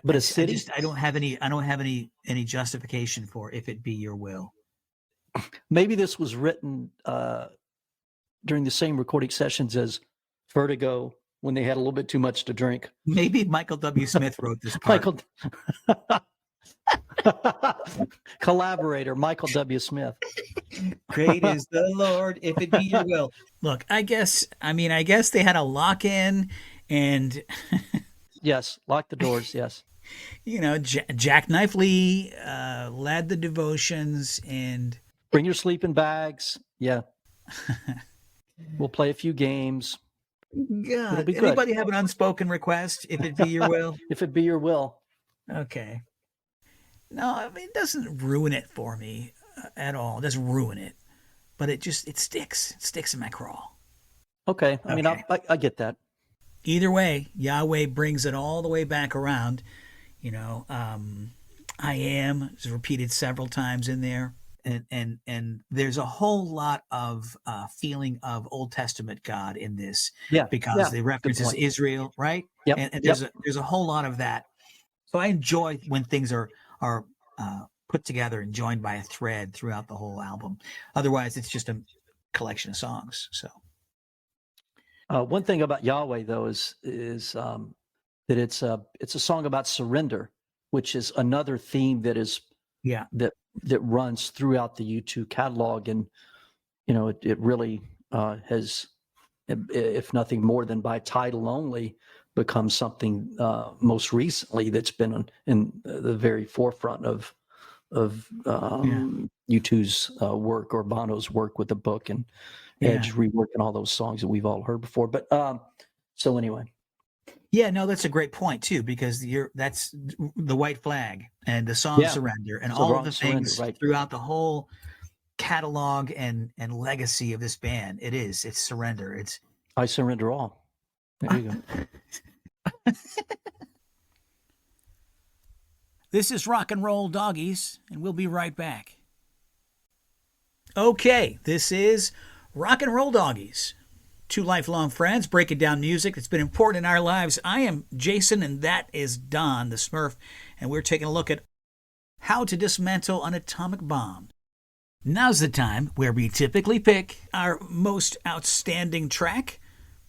a city. I don't have any justification for if it be your will. Maybe this was written during the same recording sessions as Vertigo, when they had a little bit too much to drink. Maybe Michael W. Smith wrote this part. Collaborator Michael W. Smith. Great is the Lord, if it be your will. Look, I guess they had a lock in, and yes, lock the doors. Yes, Jackknife Lee led the devotions, and bring your sleeping bags. Yeah, we'll play a few games. It'll God. be good. Anybody have an unspoken request? If it be your will. If it be your will. Okay. No, I mean, it doesn't ruin it for me at all. It doesn't ruin it, but it sticks. It sticks in my craw. Okay. I mean, Okay. I get that. Either way, Yahweh brings it all the way back around. I am is repeated several times in there. And there's a whole lot of feeling of Old Testament God in this, Yeah. because Yeah. the reference is point. Israel, right? Yep. And Yep. there's a whole lot of that. So I enjoy when things are put together and joined by a thread throughout the whole album. Otherwise, it's just a collection of songs. So One thing about Yahweh, though, is that it's a song about surrender, which is another theme that is yeah, that runs throughout the U2 catalog, and it really has, if nothing more than by title only, become something most recently that's been in the very forefront of U2's work, or Bono's work with the book, and Edge reworking all those songs that we've all heard before. But so anyway. Yeah, no, that's a great point too, because that's the white flag and the song Surrender and all of the things throughout the whole catalog and legacy of this band. It's surrender. It's I surrender all. There you go. This is Rock and Roll Doggies, and we'll be right back. Okay, this is Rock and Roll Doggies. Two lifelong friends breaking down music that's been important in our lives. I am Jason, and that is Don, the Smurf, and we're taking a look at how to dismantle an atomic bomb. Now's the time where we typically pick our most outstanding track,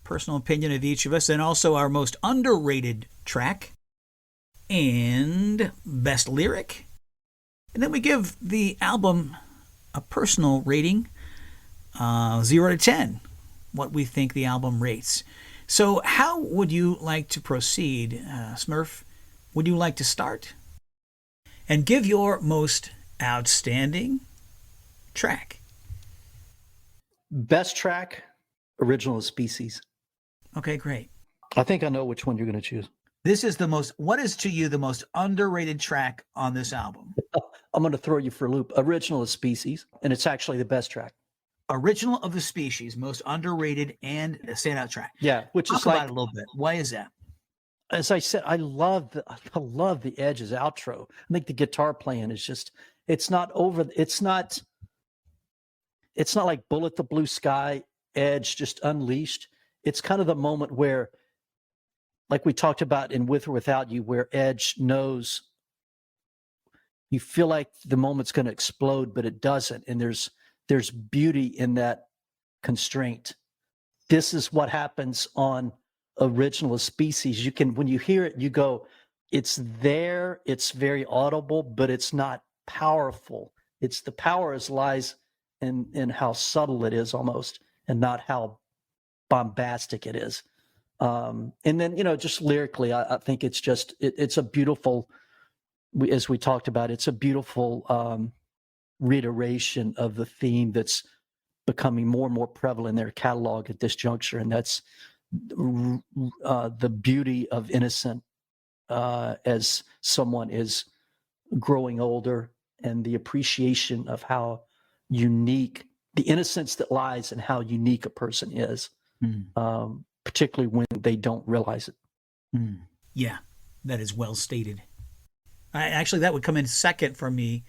personal opinion of each of us, and also our most underrated track, and best lyric. And then we give the album a personal rating, 0 to 10. What we think the album rates. So how would you like to proceed, Smurf? Would you like to start? And give your most outstanding track. Best track, Original Species. Okay, great. I think I know which one you're going to choose. This is what is to you the most underrated track on this album? I'm going to throw you for a loop. Original Species, and it's actually the best track. Original of the Species, most underrated and a standout track. Yeah, which Talk is like, about it a little bit. Why is that? As I said, I love the Edge's outro. I think the guitar playing is just, it's not like Bullet the Blue Sky, Edge just unleashed. It's kind of the moment where, like we talked about in With or Without You, where Edge knows, you feel like the moment's going to explode, but it doesn't. And there's beauty in that constraint. This is what happens on Original Species. You can, when you hear it, you go, it's there, it's very audible, but it's not powerful. It's the power lies in how subtle it is almost, and not how bombastic it is. And then, just lyrically, I think it's just, it's a beautiful, as we talked about, it's a beautiful reiteration of the theme that's becoming more and more prevalent in their catalog at this juncture, and that's the beauty of innocent as someone is growing older, and the appreciation of how unique, the innocence that lies in how unique a person is, particularly when they don't realize it. Yeah, that is well stated. Actually, that would come in second for me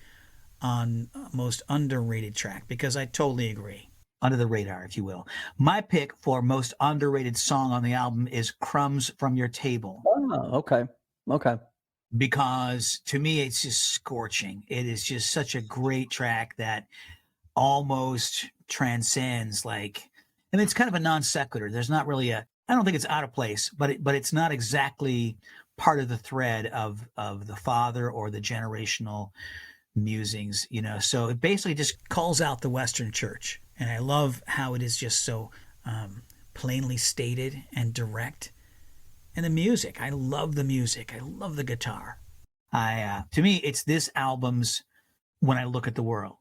on most underrated track, because I totally agree. Under the radar, if you will. My pick for most underrated song on the album is Crumbs from Your Table. Oh, okay. Because to me, it's just scorching. It is just such a great track that almost transcends, and it's kind of a non sequitur. There's not really I don't think it's out of place, but it's not exactly part of the thread of the father or the generational musings, so it basically just calls out the Western church. And I love how it is just so plainly stated and direct. And the music, I love the music. I love the guitar. To me, it's this album's When I Look at the World.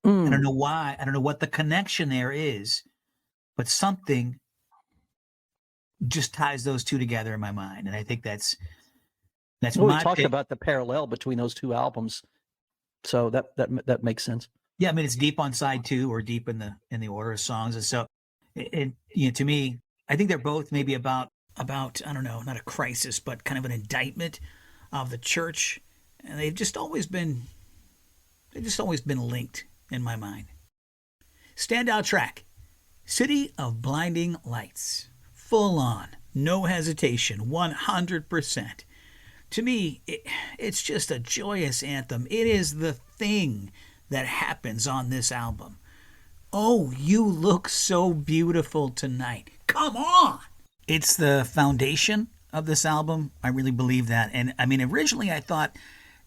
I don't know why. I don't know what the connection there is, but something just ties those two together in my mind. And I think that's Well, we my talked pick. about the parallel between those two albums, so that makes sense. Yeah, I mean, it's deep on side 2 or deep in the order of songs. And so to me, I think they're both maybe about, I don't know, not a crisis, but kind of an indictment of the church. And they've just always been linked in my mind. Standout track, City of Blinding Lights. Full on, no hesitation, 100%. To me, it's just a joyous anthem. It is the thing that happens on this album. Oh, you look so beautiful tonight. Come on! It's the foundation of this album. I really believe that. And I mean, originally I thought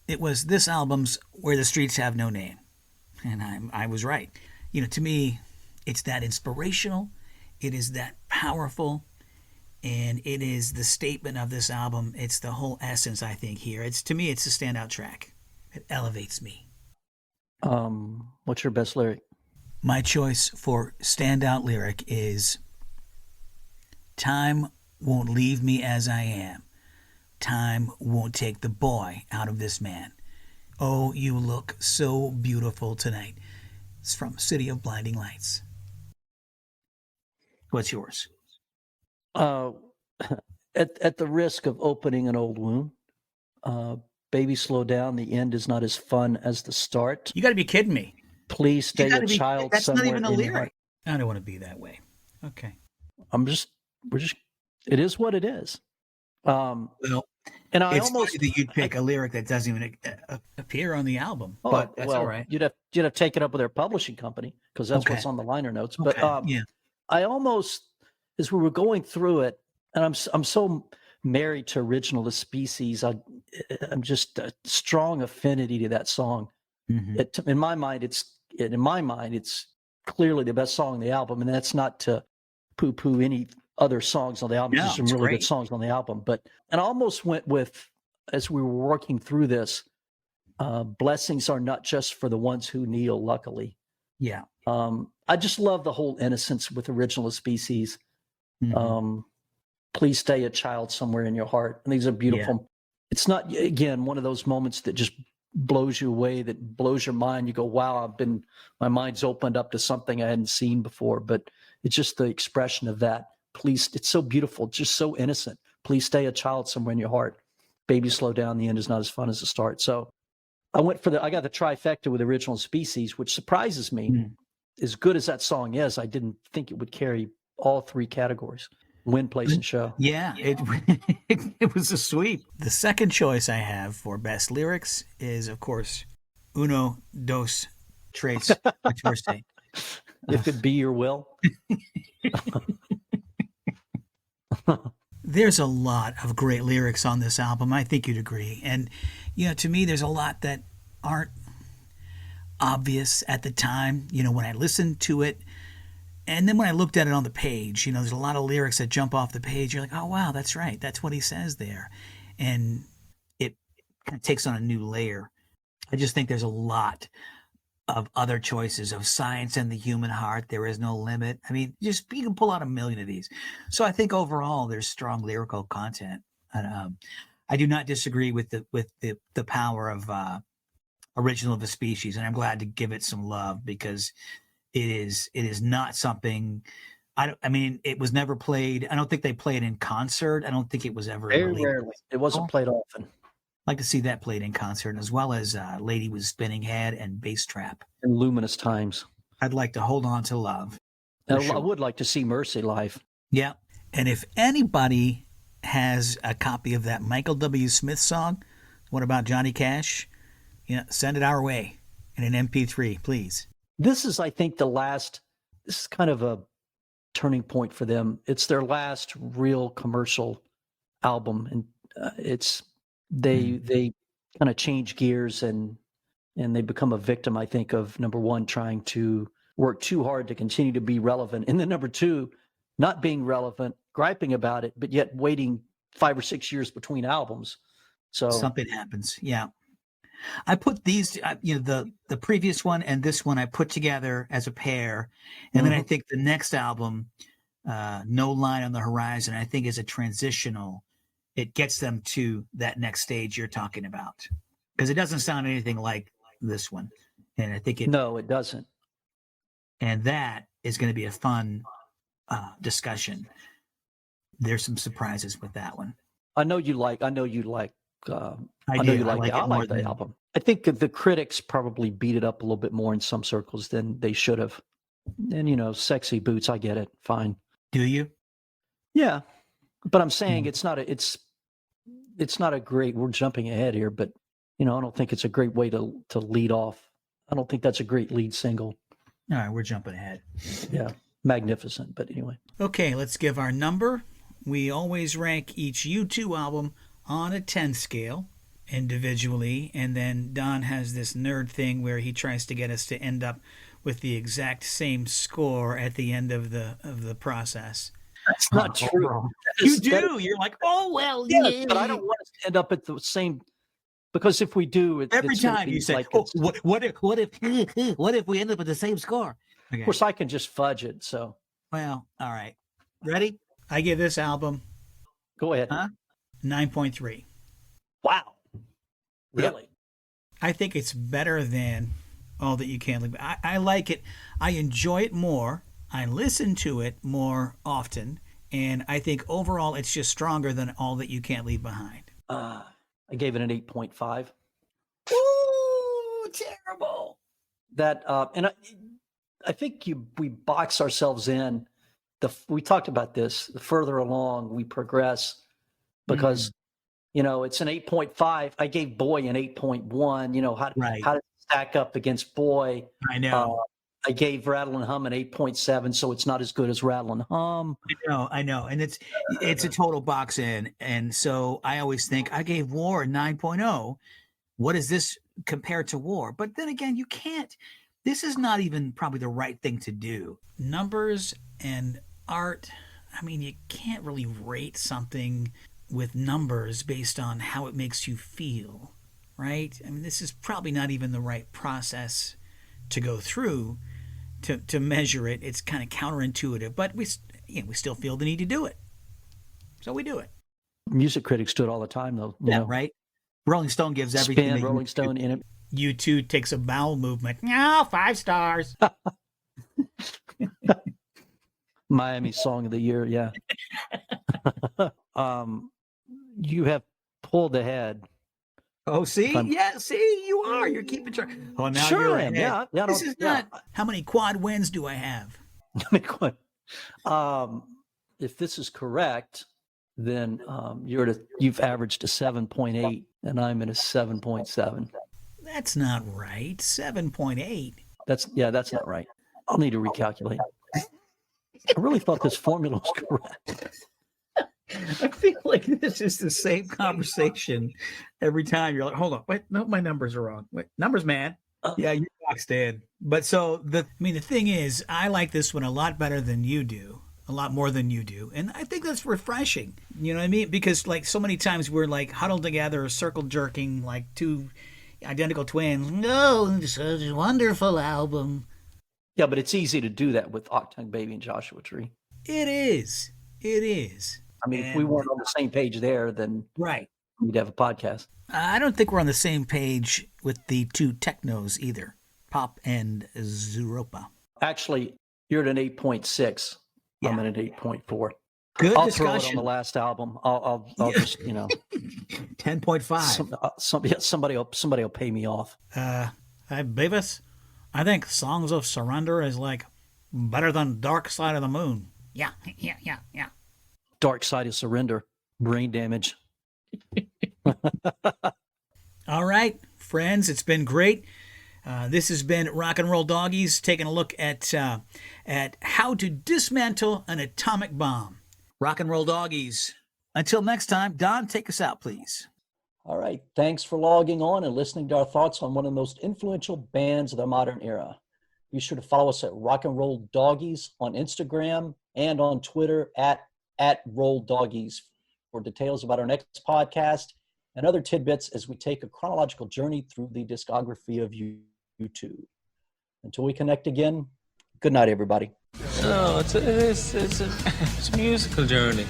it was this album's Where the Streets Have No Name. And I was right. To me, it's that inspirational. It is that powerful. And it is the statement of this album. It's the whole essence, I think, here. To me, it's a standout track. It elevates me. What's your best lyric? My choice for standout lyric is, time won't leave me as I am. Time won't take the boy out of this man. Oh, you look so beautiful tonight. It's from City of Blinding Lights. What's yours? At the risk of opening an old wound, baby, slow down. The end is not as fun as the start. You got to be kidding me. Please stay a child That's somewhere not even a in your heart. lyric. I don't want to be that way. Okay. It is what it is. Well, and I it's almost funny that you'd pick a lyric that doesn't even appear on the album, but that's all right. You'd have taken up with their publishing company because that's what's on the liner notes. But yeah. I almost, as we were going through it, and I'm so married to Original the Species, I'm just a strong affinity to that song. Mm-hmm. In my mind, it's clearly the best song on the album, and that's not to poo-poo any other songs on the album. There's some really good songs on the album, and I almost went with, as we were working through this, blessings are not just for the ones who kneel, luckily. Yeah. I just love the whole innocence with Original Species. Mm-hmm. Please stay a child somewhere in your heart. And these are beautiful. Yeah. It's not, again, one of those moments that just blows you away, that blows your mind. You go, wow, my mind's opened up to something I hadn't seen before. But it's just the expression of that. Please, it's so beautiful, just so innocent. Please stay a child somewhere in your heart. Baby, slow down. The end is not as fun as the start. So I got the trifecta with Original Species, which surprises me. Mm. As good as that song is, I didn't think it would carry all three categories: win, place, and show. Yeah, it was a sweep. The second choice I have for best lyrics is, of course, Uno, Dos, Tres, Catorce. If it be your will. There's a lot of great lyrics on this album. I think you'd agree. And, to me, there's a lot that aren't obvious at the time, when I listened to it. And then when I looked at it on the page, there's a lot of lyrics that jump off the page. You're like, oh, wow, that's right. That's what he says there. And it kind of takes on a new layer. I just think there's a lot of other choices of Science and the Human Heart. There is no limit. I mean, you can pull out a million of these. So I think overall there's strong lyrical content. And, I do not disagree with the power of Original of the Species. And I'm glad to give it some love because it is not something. It was never played. I don't think they played in concert. I don't think it was ever very rarely. It wasn't played often. I'd like to see that played in concert, as well as Lady with Spinning Head and Bass Trap. In Luminous Times. I'd like to Hold On to Love. I would like to see Mercy live. Yeah. And if anybody has a copy of that Michael W. Smith song, What About Johnny Cash? Send it our way in an MP3, please. This is, I think, this is kind of a turning point for them. It's their last real commercial album. And they kind of change gears and they become a victim, I think, of number one, trying to work too hard to continue to be relevant. And then number two, not being relevant, griping about it, but yet waiting 5 or 6 years between albums. So something happens. Yeah. I put these, the previous one and this one I put together as a pair. And then I think the next album, No Line on the Horizon, I think, is a transitional. It gets them to that next stage you're talking about, because it doesn't sound anything like this one. And I think No, it doesn't. and that is going to be a fun discussion. There's some surprises with that one. I know you like. I know do. you like. I I like it more like the than album. I think that the critics probably beat it up a little bit more in some circles than they should have. And Sexy Boots, I get it. Fine. Do you? Yeah, but I'm saying it's not a great. We're jumping ahead here, but I don't think it's a great way to lead off. I don't think that's a great lead single. All right, we're jumping ahead. Yeah, magnificent. But anyway. Okay, let's give our number. We always rank each U2 album on a 10 scale individually, and then Don has this nerd thing where he tries to get us to end up with the exact same score at the end of the process. That's not true. You do. You're like, oh well, yeah. But I don't want us to end up at the same, because if we do, every time you say, like what if we end up with the same score? Okay. Of course, I can just fudge it. So, well, all right. Ready? I give this album. Go ahead. 9.3. Wow. Really? Yep. I think it's better than All That You Can't Leave. I like it. I enjoy it more. I listen to it more often. And I think overall it's just stronger than All That You Can't Leave Behind. I gave it an 8.5. Ooh, terrible. That and I think we box ourselves in. We talked about this. The further along we progress, because it's an 8.5. I gave Boy an 8.1. How does it stack up against Boy? I know. I gave Rattle and Hum an 8.7, so it's not as good as Rattle and Hum. I know, and it's a total box in, and so I always think I gave War a 9.0. What does this compare to War? But then again, you can't. This is not even probably the right thing to do. Numbers and art. I mean, you can't really rate something with numbers based on how it makes you feel, right? I mean, this is probably not even the right process to go through to measure it. It's kind of counterintuitive, but we still feel the need to do it, so we do it. Music critics do it all the time, though. Right. Rolling Stone gives everything. Spin Rolling Stone in it. U2 takes a bowel movement. No, 5 stars. Miami Song of the Year, yeah. You have pulled ahead. Oh, see? See, you are. You're keeping track. Oh, now sure you're I am. ahead. Yeah. This is not. How many quad wins do I have? If this is correct, then you've averaged a 7.8, and I'm at a 7.7. That's not right. 7.8. That's not right. I'll need to recalculate. I really thought this formula was correct. I feel like this is the same conversation every time. You're like, hold on, wait, no, my numbers are wrong. Wait, numbers, man. Yeah, you're boxed in. But so the thing is, I like this one a lot better than you do, a lot more than you do, and I think that's refreshing. You know what I mean? Because like so many times we're like huddled together, circle jerking like two identical twins. No, this is a wonderful album. Yeah, but it's easy to do that with Octung Baby and Joshua Tree. It is. I mean, if we weren't on the same page there, then we'd have a podcast. I don't think we're on the same page with the two technos either, Pop and Zooropa. Actually, you're at an 8.6. Yeah. I'm at an 8.4. Good I'll discussion. throw it on the last album. I'll just 10.5. Somebody will pay me off. Beavis, I think Songs of Surrender is like better than Dark Side of the Moon. Yeah. Dark Side of Surrender. Brain damage. All right, friends, it's been great. This has been Rock and Roll Doggies taking a look at how to dismantle an atomic bomb. Rock and Roll Doggies. Until next time, Don, take us out, please. All right. Thanks for logging on and listening to our thoughts on one of the most influential bands of the modern era. Be sure to follow us at Rock and Roll Doggies on Instagram and on Twitter at Roll Doggies for details about our next podcast and other tidbits as we take a chronological journey through the discography of U2. Until we connect again, good Good night, everybody. No, it's a musical journey.